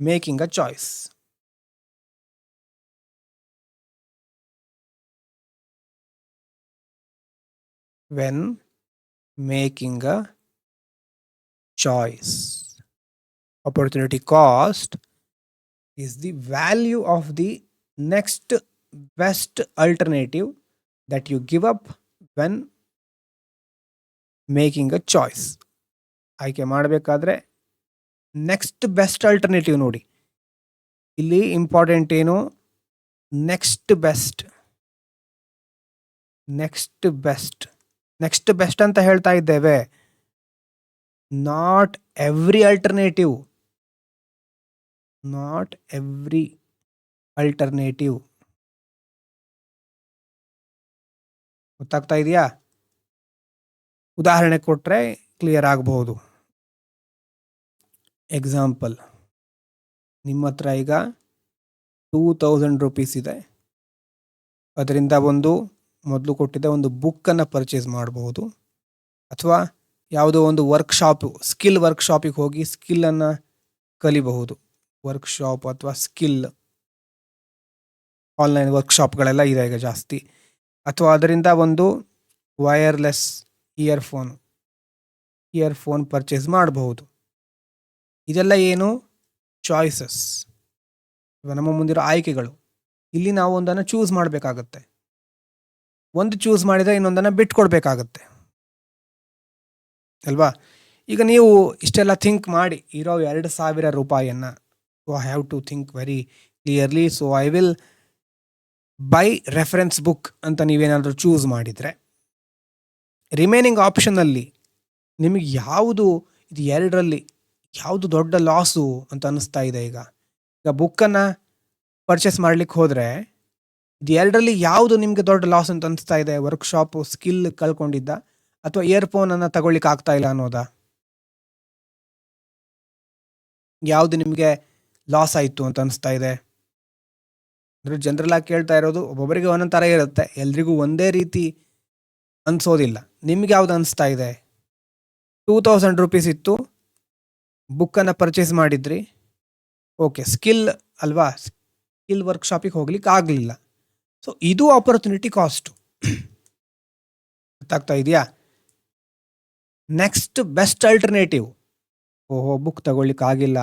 making a choice. When making a choice. Opportunity cost is the value of the next best alternative that you give up when making a choice. ಆಯ್ಕೆ ಮಾಡಬೇಕಾದ್ರೆ next best alternative ನೋಡಿ. ಇಲ್ಲಿ important ಏನು? Next best. Next best. Next best ಅಂತ ಹೇಳ್ತಾ ಇದ್ದೇವೆ. Not every alternative. Not every alternative. ಗೊತ್ತಾಗ್ತಾ ಇದೆಯಾ? ಉದಾಹರಣೆ ಕೊಟ್ಟರೆ ಕ್ಲಿಯರ್ ಆಗಬಹುದು. ಎಕ್ಸಾಂಪಲ್, ನಿಮ್ಮ ಹತ್ರ ಈಗ 2000 ರೂಪೀಸ್ ಇದೆ. ಅದರಿಂದ ಮೊದಲು ಕೊಟ್ಟಿದ್ದ ಒಂದು ಬುಕ್ಕನ್ನು ಪರ್ಚೇಸ್ ಮಾಡಬಹುದು, ಅಥವಾ ಯಾವುದೋ ಒಂದು ವರ್ಕ್ಶಾಪ್, ಸ್ಕಿಲ್ ವರ್ಕ್ಶಾಪಿಗೆ ಹೋಗಿ ಸ್ಕಿಲ್ಲನ್ನು ಕಲಿಬಹುದು. ವರ್ಕ್ಶಾಪ್ ಅಥವಾ ಸ್ಕಿಲ್ ಆನ್ಲೈನ್ ವರ್ಕ್ಶಾಪ್ಗಳೆಲ್ಲ ಇದೆ ಈಗ ಜಾಸ್ತಿ. ಅಥವಾ ಅದರಿಂದ ಒಂದು ವೈರ್ಲೆಸ್ ಇಯರ್ಫೋನ್ ಪರ್ಚೇಸ್ ಮಾಡಬಹುದು. ಇದೆಲ್ಲ ಏನು? ಚಾಯ್ಸಸ್. ನಮ್ಮ ಮುಂದಿರೋ ಆಯ್ಕೆಗಳು. ಇಲ್ಲಿ ನಾವು ಒಂದನ್ನು ಚೂಸ್ ಮಾಡಬೇಕಾಗತ್ತೆ. ಒಂದು ಚೂಸ್ ಮಾಡಿದರೆ ಇನ್ನೊಂದನ್ನು ಬಿಟ್ಕೊಡ್ಬೇಕಾಗತ್ತೆ ಅಲ್ವಾ? ಈಗ ನೀವು ಇಷ್ಟೆಲ್ಲ ಥಿಂಕ್ ಮಾಡಿ ಇರೋ 2000 ರೂಪಾಯಿಯನ್ನು, so I have to think very clearly. So I will buy reference book ಅಂತ ನೀವೇನಾದರೂ ಚೂಸ್ ಮಾಡಿದರೆ, ರಿಮೈನಿಂಗ್ ಆಪ್ಷನಲ್ಲಿ ನಿಮಗೆ ಯಾವುದು ಇದು ಎರಡರಲ್ಲಿ ಯಾವುದು ದೊಡ್ಡ ಲಾಸು ಅಂತ ಅನ್ನಿಸ್ತಾ ಇದೆ? ಈಗ ಬುಕ್ಕನ್ನು ಪರ್ಚೇಸ್ ಮಾಡ್ಲಿಕ್ಕೆ ಹೋದರೆ ಇದು ಎರಡರಲ್ಲಿ ಯಾವುದು ನಿಮಗೆ ದೊಡ್ಡ ಲಾಸ್ ಅಂತ ಅನಿಸ್ತಾ ಇದೆ? ವರ್ಕ್ಶಾಪು, ಸ್ಕಿಲ್ ಕಳ್ಕೊಂಡಿದ್ದ, ಅಥವಾ ಇಯರ್ಫೋನನ್ನು ತಗೊಳ್ಳಿಕ್ಕೆ ಆಗ್ತಾ ಇಲ್ಲ ಅನ್ನೋದಾ? ಯಾವುದು ನಿಮಗೆ ಲಾಸ್ ಆಯಿತು ಅಂತ ಅನಿಸ್ತಾ ಇದೆ? ಅಂದರೆ ಜನರಲ್ ಆಗಿ ಕೇಳ್ತಾ ಇರೋದು. ಒಬ್ಬೊಬ್ಬರಿಗೆ ಒಂದೊಂದು ಥರ ಇರುತ್ತೆ, ಎಲ್ರಿಗೂ ಒಂದೇ ರೀತಿ ಅನಿಸೋದಿಲ್ಲ. ನಿಮ್ಗೆ ಯಾವ್ದು ಅನಿಸ್ತಾ ಇದೆ? 2000 ರೂಪೀಸ್ ಇತ್ತು, ಬುಕ್ಕನ್ನು ಪರ್ಚೇಸ್ ಮಾಡಿದ್ರಿ, ಓಕೆ, ಸ್ಕಿಲ್ ಅಲ್ವಾ, ಸ್ಕಿಲ್ ವರ್ಕ್ಶಾಪಿಗೆ ಹೋಗ್ಲಿಕ್ಕೆ ಆಗಲಿಲ್ಲ. ಸೊ ಇದು ಆಪರ್ಚುನಿಟಿ ಕಾಸ್ಟು. ಗೊತ್ತಾಗ್ತಾ ಇದೆಯಾ? ನೆಕ್ಸ್ಟ್ ಬೆಸ್ಟ್ ಅಲ್ಟರ್ನೇಟಿವ್, ಓಹೋ ಬುಕ್ ತಗೊಳ್ಲಿಕ್ಕೆ ಆಗಿಲ್ಲ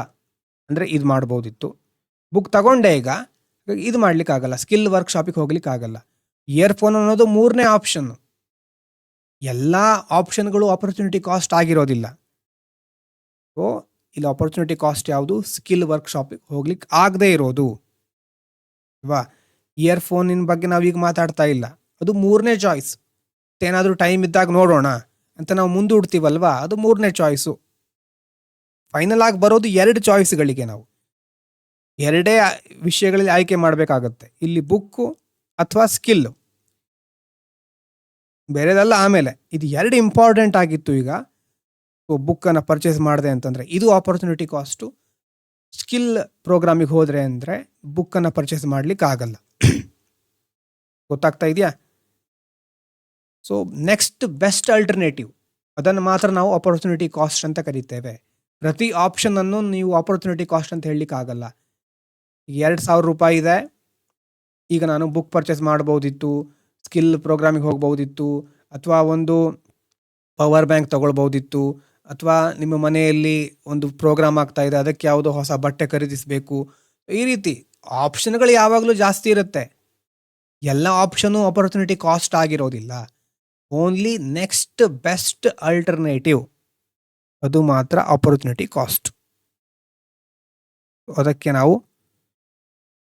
ಅಂದರೆ ಇದು ಮಾಡ್ಬೋದಿತ್ತು. ಬುಕ್ ತಗೊಂಡೆ, ಈಗ ಇದು ಮಾಡ್ಲಿಕ್ಕಾಗಲ್ಲ, ಸ್ಕಿಲ್ ವರ್ಕ್ಶಾಪಿಗೆ ಹೋಗ್ಲಿಕ್ಕೆ ಆಗಲ್ಲ. ಇಯರ್ಫೋನ್ ಅನ್ನೋದು 3ನೇ ಆಪ್ಷನ್ನು. ಎಲ್ಲ ಆಪ್ಷನ್ಗಳು ಆಪರ್ಚುನಿಟಿ ಕಾಸ್ಟ್ ಆಗಿರೋದಿಲ್ಲ. ಸೊ ಇಲ್ಲಿ ಆಪರ್ಚುನಿಟಿ ಕಾಸ್ಟ್ ಯಾವುದು? ಸ್ಕಿಲ್ ವರ್ಕ್ಶಾಪಿಗೆ ಹೋಗ್ಲಿಕ್ಕೆ ಆಗದೆ ಇರೋದು ಅಲ್ವಾ? ಇಯರ್ಫೋನಿನ ಬಗ್ಗೆ ನಾವೀಗ ಮಾತಾಡ್ತಾ ಇಲ್ಲ, ಅದು 3ನೇ ಚಾಯ್ಸ್. ಏನಾದರೂ ಟೈಮ್ ಇದ್ದಾಗ ನೋಡೋಣ ಅಂತ ನಾವು ಮುಂದೂಡ್ತೀವಲ್ವಾ, ಅದು 3ನೇ ಚಾಯ್ಸು. ಫೈನಲ್ ಆಗಿ ಬರೋದು 2 ಚಾಯ್ಸ್ಗಳಿಗೆ. ನಾವು 2 ವಿಷಯಗಳಲ್ಲಿ ಆಯ್ಕೆ ಮಾಡಬೇಕಾಗತ್ತೆ. ಇಲ್ಲಿ ಬುಕ್ಕು ಅಥವಾ ಸ್ಕಿಲ್ಲು, ಬೇರೆದೆಲ್ಲ ಆಮೇಲೆ. ಇದು 2 ಇಂಪಾರ್ಟೆಂಟ್ ಆಗಿತ್ತು. ಈಗ ಬುಕ್ಕನ್ನು ಪರ್ಚೇಸ್ ಮಾಡಿದೆ ಅಂತಂದರೆ ಇದು ಆಪರ್ಚುನಿಟಿ ಕಾಸ್ಟು. ಸ್ಕಿಲ್ ಪ್ರೋಗ್ರಾಮಿಗೆ ಹೋದರೆ ಅಂದರೆ ಬುಕ್ಕನ್ನು ಪರ್ಚೇಸ್ ಮಾಡಲಿಕ್ಕೆ ಆಗಲ್ಲ. ಗೊತ್ತಾಗ್ತಾ ಇದೆಯಾ? ಸೊ ನೆಕ್ಸ್ಟ್ ಬೆಸ್ಟ್ ಅಲ್ಟರ್ನೇಟಿವ್, ಅದನ್ನು ಮಾತ್ರ ನಾವು ಆಪರ್ಚುನಿಟಿ ಕಾಸ್ಟ್ ಅಂತ ಕರಿತೇವೆ. ಪ್ರತಿ ಆಪ್ಷನನ್ನು ನೀವು ಆಪರ್ಚುನಿಟಿ ಕಾಸ್ಟ್ ಅಂತ ಹೇಳಲಿಕ್ಕೆ ಆಗಲ್ಲ. 2000 ರೂಪಾಯಿ ಇದೆ, ಈಗ ನಾನು ಬುಕ್ ಪರ್ಚೇಸ್ ಮಾಡ್ಬೋದಿತ್ತು, ಸ್ಕಿಲ್ ಪ್ರೋಗ್ರಾಮಿಗೆ ಹೋಗ್ಬೋದಿತ್ತು, ಅಥವಾ ಒಂದು ಪವರ್ ಬ್ಯಾಂಕ್ ತಗೊಳ್ಬೋದಿತ್ತು, ಅಥವಾ ನಿಮ್ಮ ಮನೆಯಲ್ಲಿ ಒಂದು ಪ್ರೋಗ್ರಾಮ್ ಆಗ್ತಾ ಇದೆ, ಅದಕ್ಕೆ ಯಾವುದೋ ಹೊಸ ಬಟ್ಟೆ ಖರೀದಿಸಬೇಕು. ಈ ರೀತಿ ಆಪ್ಷನ್ಗಳು ಯಾವಾಗಲೂ ಜಾಸ್ತಿ ಇರುತ್ತೆ. ಎಲ್ಲ ಆಪ್ಷನು ಆಪರ್ಚುನಿಟಿ ಕಾಸ್ಟ್ ಆಗಿರೋದಿಲ್ಲ. ಓನ್ಲಿ ನೆಕ್ಸ್ಟ್ ಬೆಸ್ಟ್ ಅಲ್ಟರ್ನೇಟಿವ್, ಅದು ಮಾತ್ರ ಆಪರ್ಚುನಿಟಿ ಕಾಸ್ಟ್. ಅದಕ್ಕೆ ನಾವು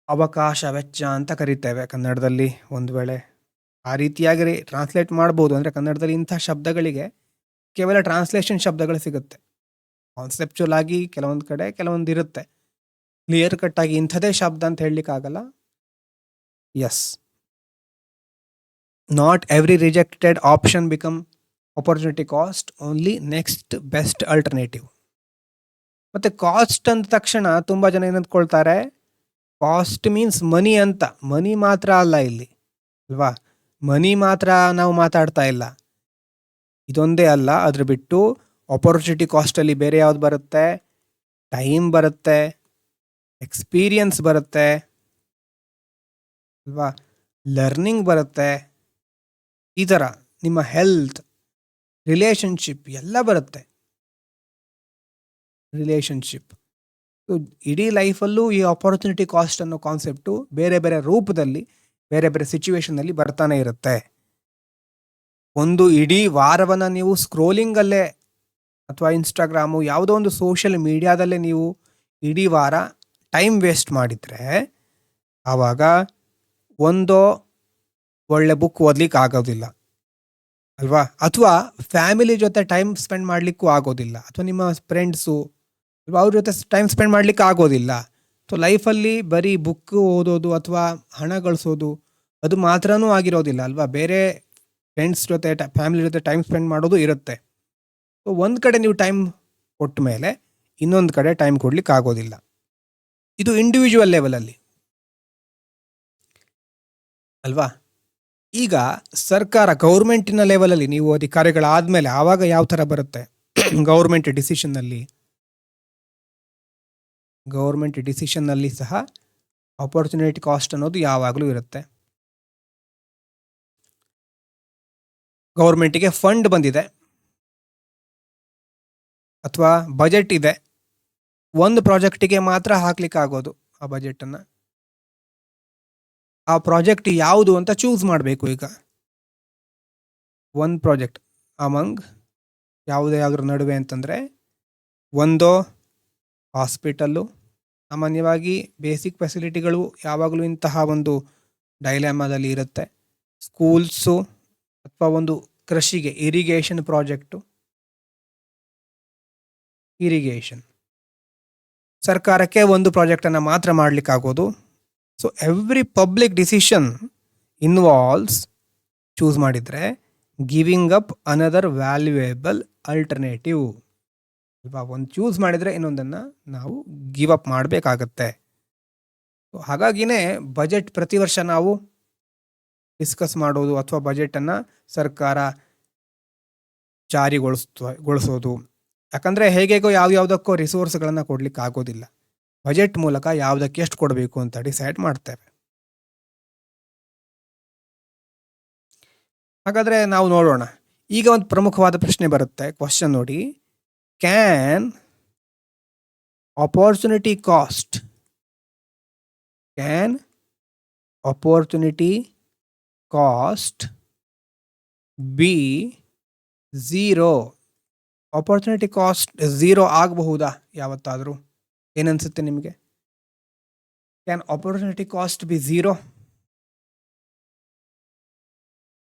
ಅವಕಾಶ ವೆಚ್ಚ ಅಂತ ಕರಿತೇವೆ ಕನ್ನಡದಲ್ಲಿ. ಒಂದು ವೇಳೆ ಆ ರೀತಿಯಾಗಿ ಟ್ರಾನ್ಸ್ಲೇಟ್ ಮಾಡ್ಬೋದು. ಅಂದರೆ ಕನ್ನಡದಲ್ಲಿ ಇಂಥ ಶಬ್ದಗಳಿಗೆ ಕೇವಲ ಟ್ರಾನ್ಸ್ಲೇಷನ್ ಶಬ್ದಗಳು ಸಿಗುತ್ತೆ. ಕಾನ್ಸೆಪ್ಚುಲ್ ಆಗಿ ಕೆಲವೊಂದು ಕಡೆ ಕೆಲವೊಂದು ಇರುತ್ತೆ. ಕ್ಲಿಯರ್ ಕಟ್ ಆಗಿ ಇಂಥದೇ ಶಬ್ದ ಅಂತ ಹೇಳಲಿಕ್ಕಾಗಲ್ಲ. Yes, not every rejected option become opportunity cost, only next best alternative. ಮತ್ತೆ ಕಾಸ್ಟ್ ಅಂದ ತಕ್ಷಣ ತುಂಬ ಜನ ಏನಂದ್ಕೊಳ್ತಾರೆ, ಕಾಸ್ಟ್ ಮೀನ್ಸ್ ಮನಿ ಅಂತ. ಮನಿ ಮಾತ್ರ ಅಲ್ಲ ಇಲ್ಲಿ ಅಲ್ವಾ, ಮನಿ ಮಾತ್ರ ನಾವು ಮಾತಾಡ್ತಾ ಇಲ್ಲ. ಇದೊಂದೇ ಅಲ್ಲ, ಅದ್ರ ಬಿಟ್ಟು ಆಪರ್ಚುನಿಟಿ ಕಾಸ್ಟಲ್ಲಿ ಬೇರೆ ಯಾವ್ದು ಬರುತ್ತೆ, ಟೈಮ್ ಬರುತ್ತೆ, ಎಕ್ಸ್ಪೀರಿಯನ್ಸ್ ಬರುತ್ತೆ ಅಲ್ವಾ, ಲರ್ನಿಂಗ್ ಬರುತ್ತೆ, ಈ ಥರ ನಿಮ್ಮ ಹೆಲ್ತ್, ರಿಲೇಷನ್ಶಿಪ್ ಎಲ್ಲ ಬರುತ್ತೆ. ರಿಲೇಷನ್ಶಿಪ್, ಇಡೀ ಲೈಫಲ್ಲೂ ಈ ಆಪರ್ಚುನಿಟಿ ಕಾಸ್ಟ್ ಅನ್ನೋ ಕಾನ್ಸೆಪ್ಟು ಬೇರೆ ಬೇರೆ ರೂಪದಲ್ಲಿ ಬೇರೆ ಬೇರೆ ಸಿಚುವೇಶನ್ನಲ್ಲಿ ಬರ್ತಾನೆ ಇರುತ್ತೆ. ಒಂದು ಇಡೀ ವಾರವನ್ನು ನೀವು ಸ್ಕ್ರೋಲಿಂಗಲ್ಲೇ ಅಥವಾ ಇನ್ಸ್ಟಾಗ್ರಾಮು ಯಾವುದೋ ಒಂದು ಸೋಷಿಯಲ್ ಮೀಡಿಯಾದಲ್ಲೇ ನೀವು ಇಡೀ ವಾರ ಟೈಮ್ ವೇಸ್ಟ್ ಮಾಡಿದರೆ ಆವಾಗ ಒಂದೋ ಒಳ್ಳೆ ಬುಕ್ ಓದ್ಲಿಕ್ಕೆ ಆಗೋದಿಲ್ಲ ಅಲ್ವಾ, ಅಥವಾ ಫ್ಯಾಮಿಲಿ ಜೊತೆ ಟೈಮ್ ಸ್ಪೆಂಡ್ ಮಾಡಲಿಕ್ಕೂ ಆಗೋದಿಲ್ಲ, ಅಥವಾ ನಿಮ್ಮ ಫ್ರೆಂಡ್ಸು ಅಲ್ವಾ ಅವ್ರ ಜೊತೆ ಟೈಮ್ ಸ್ಪೆಂಡ್ ಮಾಡಲಿಕ್ಕೆ ಆಗೋದಿಲ್ಲ. ಸೊ ಲೈಫಲ್ಲಿ ಬರೀ ಬುಕ್ ಓದೋದು ಅಥವಾ ಹಣ ಗಳಿಸೋದು ಅದು ಮಾತ್ರನೂ ಆಗಿರೋದಿಲ್ಲ ಅಲ್ವಾ, ಬೇರೆ ಫ್ರೆಂಡ್ಸ್ ಜೊತೆ ಫ್ಯಾಮಿಲಿ ಜೊತೆ ಟೈಮ್ ಸ್ಪೆಂಡ್ ಮಾಡೋದು ಇರುತ್ತೆ. ಸೊ ಒಂದು ಕಡೆ ನೀವು ಟೈಮ್ ಕೊಟ್ಟ ಮೇಲೆ ಇನ್ನೊಂದು ಕಡೆ ಟೈಮ್ ಕೊಡ್ಲಿಕ್ಕೆ ಆಗೋದಿಲ್ಲ. ಇದು ಇಂಡಿವಿಜುವಲ್ ಲೆವೆಲಲ್ಲಿ ಅಲ್ವಾ. ಈಗ ಸರ್ಕಾರ ಗೌರ್ಮೆಂಟಿನ ಲೆವೆಲಲ್ಲಿ ನೀವು ಅಧಿಕಾರಿಗಳಾದಮೇಲೆ ಆವಾಗ ಯಾವ ಥರ ಬರುತ್ತೆ, ಗೌರ್ಮೆಂಟ್ ಡಿಸಿಷನ್ನಲ್ಲಿ ಸಹ ಆಪರ್ಚುನಿಟಿ ಕಾಸ್ಟ್ ಅನ್ನೋದು ಯಾವಾಗಲೂ ಇರುತ್ತೆ. ಗೌರ್ಮೆಂಟಿಗೆ ಫಂಡ್ ಬಂದಿದೆ ಅಥವಾ ಬಜೆಟ್ ಇದೆ, ಒಂದು ಪ್ರಾಜೆಕ್ಟಿಗೆ ಮಾತ್ರ ಹಾಕ್ಲಿಕ್ಕೆ ಆಗೋದು ಆ ಬಜೆಟನ್ನು. ಆ ಪ್ರಾಜೆಕ್ಟ್ ಯಾವುದು ಅಂತ ಚೂಸ್ ಮಾಡಬೇಕು. ಈಗ ಒಂದು ಪ್ರಾಜೆಕ್ಟ್ ಅಮಂಗ್ ಯಾವುದ್ರ ನಡುವೆ ಅಂತಂದರೆ, ಒಂದೋ ಹಾಸ್ಪಿಟಲ್ಲು, ಸಾಮಾನ್ಯವಾಗಿ ಬೇಸಿಕ್ ಫೆಸಿಲಿಟಿಗಳು ಯಾವಾಗಲೂ ಇಂತಹ ಒಂದು ಡೈಲೆಮಾದಲ್ಲಿ ಇರುತ್ತೆ. ಸ್ಕೂಲ್ಸು ಅಥವಾ ಒಂದು ಕೃಷಿಗೆ ಇರಿಗೇಷನ್ ಪ್ರಾಜೆಕ್ಟು, ಇರಿಗೇಷನ್ ಸರ್ಕಾರಕ್ಕೆ ಒಂದು ಪ್ರಾಜೆಕ್ಟನ್ನು ಮಾತ್ರ ಮಾಡಲಿಕ್ಕಾಗೋದು. So every public decision involves choose ಮಾಡಿದರೆ giving up another valuable alternative ಅಲ್ವಾ. ಒಂದು ಚೂಸ್ ಮಾಡಿದರೆ ಇನ್ನೊಂದನ್ನು ನಾವು ಗಿವ್ ಅಪ್ ಮಾಡಬೇಕಾಗತ್ತೆ. ಹಾಗಾಗಿನೇ ಬಜೆಟ್ ಪ್ರತಿ ವರ್ಷ ನಾವು ಡಿಸ್ಕಸ್ ಮಾಡೋದು ಅಥವಾ ಬಜೆಟನ್ನು ಸರ್ಕಾರ ಜಾರಿಗೊಳಿಸೋದು. ಯಾಕಂದರೆ ಹೇಗೇಗೋ ಯಾವುದಕ್ಕೋ ರಿಸೋರ್ಸ್ಗಳನ್ನು ಕೊಡ್ಲಿಕ್ಕೆ ಆಗೋದಿಲ್ಲ, ಬಜೆಟ್ ಮೂಲಕ ಯಾವುದಕ್ಕೆ ಎಷ್ಟು ಕೊಡಬೇಕು ಅಂತ ಡಿಸೈಡ್ ಮಾಡ್ತೇವೆ. ಹಾಗಾದರೆ ನಾವು ನೋಡೋಣ. ಈಗ ಒಂದು ಪ್ರಮುಖವಾದ ಪ್ರಶ್ನೆ ಬರುತ್ತೆ, ಕ್ವಶನ್ ನೋಡಿ. Can opportunity cost B zero? Opportunity cost zero ಆಗಬಹುದಾ ಯಾವತ್ತಾದರೂ? ಏನನ್ಸುತ್ತೆ ನಿಮಗೆ? Can opportunity cost B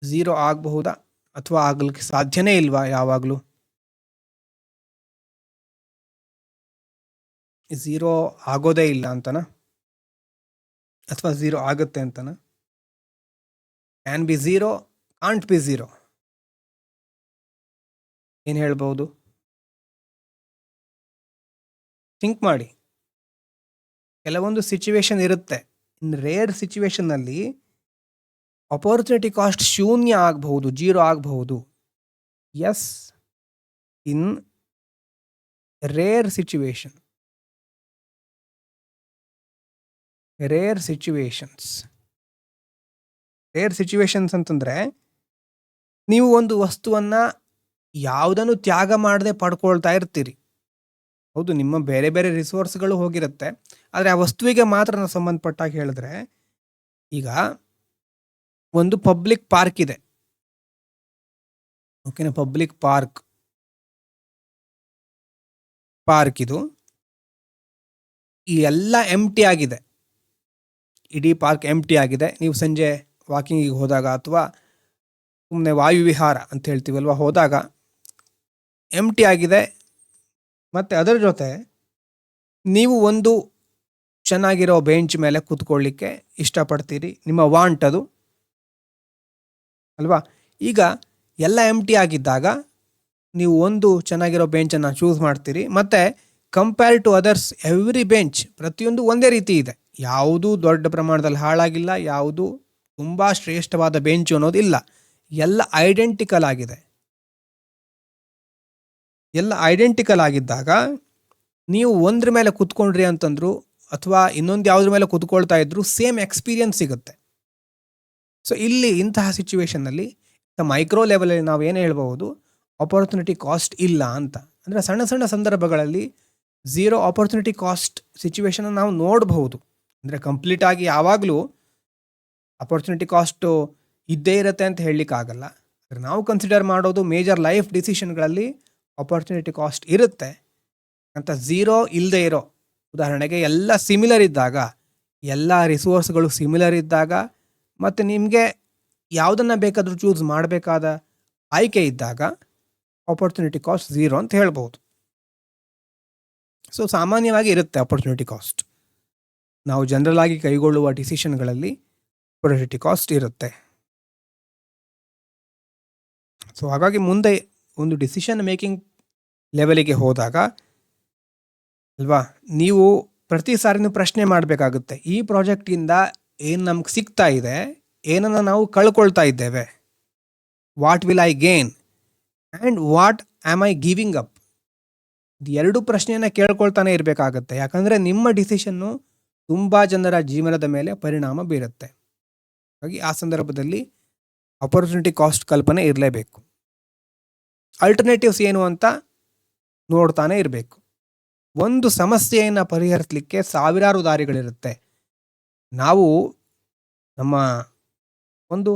zero ಆಗಬಹುದಾ ಅಥವಾ ಆಗ್ಲಿಕ್ಕೆ ಸಾಧ್ಯನೇ ಇಲ್ವಾ ಯಾವಾಗಲೂ? ಝೀರೋ ಆಗೋದೇ ಇಲ್ಲ ಅಂತನ ಅಥವಾ ಝೀರೋ ಆಗುತ್ತೆ ಅಂತನ? Can be zero, can't be zero, ಏನು ಹೇಳ್ಬೋದು? ಥಿಂಕ್ ಮಾಡಿ. ಕೆಲವೊಂದು ಸಿಚುವೇಶನ್ ಇರುತ್ತೆ, ಇನ್ ರೇರ್ ಸಿಚುವೇಶನ್ನಲ್ಲಿ ಆಪರ್ಚುನಿಟಿ ಕಾಸ್ಟ್ ಶೂನ್ಯ ಆಗಬಹುದು, ಝೀರೋ ಆಗಬಹುದು. ಎಸ್, ಇನ್ ರೇರ್ ಸಿಚುವೇಶನ್ಸ್ ಅಂತಂದರೆ ನೀವು ಒಂದು ವಸ್ತುವನ್ನು ಯಾವುದನ್ನು ತ್ಯಾಗ ಮಾಡದೆ ಪಡ್ಕೊಳ್ತಾ ಇರ್ತೀರಿ. ಹೌದು, ನಿಮ್ಮ ಬೇರೆ ಬೇರೆ ರಿಸೋರ್ಸ್ಗಳು ಹೋಗಿರುತ್ತೆ, ಆದರೆ ಆ ವಸ್ತುವಿಗೆ ಮಾತ್ರ ನಾವು ಸಂಬಂಧಪಟ್ಟಾಗ ಹೇಳಿದ್ರೆ, ಈಗ ಒಂದು ಪಬ್ಲಿಕ್ ಪಾರ್ಕ್ ಇದೆ, ಓಕೆನಾ? ಪಬ್ಲಿಕ್ ಪಾರ್ಕ್ ಇದು ಈ ಎಲ್ಲ ಎಂಟಿ ಆಗಿದೆ, ಇಡೀ ಪಾರ್ಕ್ ಎಂಟಿ ಆಗಿದೆ. ನೀವು ಸಂಜೆ ವಾಕಿಂಗಿಗೆ ಹೋದಾಗ ಅಥವಾ ಸುಮ್ಮನೆ ವಾಯುವಿಹಾರ ಅಂತ ಹೇಳ್ತೀವಲ್ವ, ಹೋದಾಗ ಎಂಟಿ ಆಗಿದೆ. ಮತ್ತು ಅದರ ಜೊತೆ ನೀವು ಒಂದು ಚೆನ್ನಾಗಿರೋ ಬೆಂಚ್ ಮೇಲೆ ಕೂತ್ಕೊಳ್ಳಿಕ್ಕೆ ಇಷ್ಟಪಡ್ತೀರಿ, ನಿಮ್ಮ ವಾಂಟ್ ಅದು ಅಲ್ವಾ. ಈಗ ಎಲ್ಲ ಎಂಟಿ ಆಗಿದ್ದಾಗ ನೀವು ಒಂದು ಚೆನ್ನಾಗಿರೋ ಬೆಂಚನ್ನು ಚೂಸ್ ಮಾಡ್ತೀರಿ. ಮತ್ತು compare to others every bench ಪ್ರತಿಯೊಂದು ಒಂದೇ ರೀತಿ ಇದೆ, ಯಾವುದೂ ದೊಡ್ಡ ಪ್ರಮಾಣದಲ್ಲಿ ಹಾಳಾಗಿಲ್ಲ, ಯಾವುದು ತುಂಬ ಶ್ರೇಷ್ಠವಾದ ಬೆಂಚು ಅನ್ನೋದಿಲ್ಲ, ಎಲ್ಲ ಐಡೆಂಟಿಕಲ್ ಆಗಿದೆ. ಎಲ್ಲ ಐಡೆಂಟಿಕಲ್ ಆಗಿದ್ದಾಗ ನೀವು ಒಂದ್ರ ಮೇಲೆ ಕೂತ್ಕೊಂಡ್ರಿ ಅಂತಂದ್ರು ಅಥವಾ ಇನ್ನೊಂದು ಯಾವುದ್ರ ಮೇಲೆ ಕೂತ್ಕೊಳ್ತಾ ಇದ್ರು ಸೇಮ್ ಎಕ್ಸ್ಪೀರಿಯನ್ಸ್ ಸಿಗುತ್ತೆ. ಸೊ ಇಲ್ಲಿ ಇಂತಹ ಸಿಚುವೇಶನ್ನಲ್ಲಿ ಮೈಕ್ರೋ ಲೆವೆಲಲ್ಲಿ ನಾವು ಏನು ಹೇಳ್ಬೋದು, ಆಪರ್ಚುನಿಟಿ ಕಾಸ್ಟ್ ಇಲ್ಲ ಅಂತ. ಅಂದರೆ ಸಣ್ಣ ಸಣ್ಣ ಸಂದರ್ಭಗಳಲ್ಲಿ ಝೀರೋ ಆಪರ್ಚುನಿಟಿ ಕಾಸ್ಟ್ ಸಿಚುವೇಶನ್ ನಾವು ನೋಡಬಹುದು. ಅಂದರೆ ಕಂಪ್ಲೀಟ್ ಆಗಿ ಯಾವಾಗಲೂ ಆಪರ್ಚುನಿಟಿ ಕಾಸ್ಟು ಇದ್ದೇ ಇರುತ್ತೆ ಅಂತ ಹೇಳಲಿಕ್ಕಾಗಲ್ಲ. ಆದರೆ ನಾವು ಕನ್ಸಿಡರ್ ಮಾಡೋದು ಮೇಜರ್ ಲೈಫ್ ಡಿಸಿಷನ್ಗಳಲ್ಲಿ ಆಪರ್ಚುನಿಟಿ ಕಾಸ್ಟ್ ಇರುತ್ತೆ ಅಂತ. ಝೀರೋ ಇಲ್ಲದೆ ಇರೋ ಉದಾಹರಣೆಗೆ ಎಲ್ಲ ಸಿಮಿಲರ್ ಇದ್ದಾಗ, ಎಲ್ಲ ರಿಸೋರ್ಸ್ಗಳು ಸಿಮಿಲರ್ ಇದ್ದಾಗ ಮತ್ತು ನಿಮಗೆ ಯಾವುದನ್ನು ಬೇಕಾದರೂ ಚೂಸ್ ಮಾಡಬೇಕಾದ ಆಯ್ಕೆ ಇದ್ದಾಗ ಆಪರ್ಚುನಿಟಿ ಕಾಸ್ಟ್ ಝೀರೋ ಅಂತ ಹೇಳ್ಬೋದು. ಸೊ ಸಾಮಾನ್ಯವಾಗಿ ಇರುತ್ತೆ ಆಪರ್ಚುನಿಟಿ ಕಾಸ್ಟ್. ನಾವು ಜನರಲ್ ಆಗಿ ಕೈಗೊಳ್ಳುವ ಡಿಸಿಷನ್ಗಳಲ್ಲಿ ಆಪರ್ಚುನಿಟಿ ಕಾಸ್ಟ್ ಇರುತ್ತೆ. ಸೊ ಹಾಗಾಗಿ ಮುಂದೆ ಒಂದು ಡಿಸಿಷನ್ ಮೇಕಿಂಗ್ ಲೆವೆಲಿಗೆ ಹೋದಾಗ ಅಲ್ವಾ, ನೀವು ಪ್ರತಿ ಸಾರಿನೂ ಪ್ರಶ್ನೆ ಮಾಡಬೇಕಾಗುತ್ತೆ, ಈ ಪ್ರಾಜೆಕ್ಟಿಂದ ಏನು ನಮ್ಗೆ ಸಿಗ್ತಾ ಇದೆ, ಏನನ್ನು ನಾವು ಕಳ್ಕೊಳ್ತಾ ಇದ್ದೇವೆ, what will I gain and what am I giving up. ಎರಡು ಪ್ರಶ್ನೆಯನ್ನು ಕೇಳ್ಕೊಳ್ತಾನೆ ಇರಬೇಕಾಗತ್ತೆ. ಯಾಕಂದರೆ ನಿಮ್ಮ ಡಿಸಿಷನ್ನು ತುಂಬ ಜನರ ಜೀವನದ ಮೇಲೆ ಪರಿಣಾಮ ಬೀರುತ್ತೆ. ಹಾಗಾಗಿ ಆ ಸಂದರ್ಭದಲ್ಲಿ ಆಪರ್ಚುನಿಟಿ ಕಾಸ್ಟ್ ಕಲ್ಪನೆ ಇರಲೇಬೇಕು. ಆಲ್ಟರ್ನೇಟಿವ್ಸ್ ಏನು ಅಂತ ನೋಡ್ತಾನೆ ಇರಬೇಕು. ಒಂದು ಸಮಸ್ಯೆಯನ್ನು ಪರಿಹರಿಸಲಿಕ್ಕೆ ಸಾವಿರಾರು ದಾರಿಗಳಿರುತ್ತೆ. ನಾವು ನಮ್ಮ ಒಂದು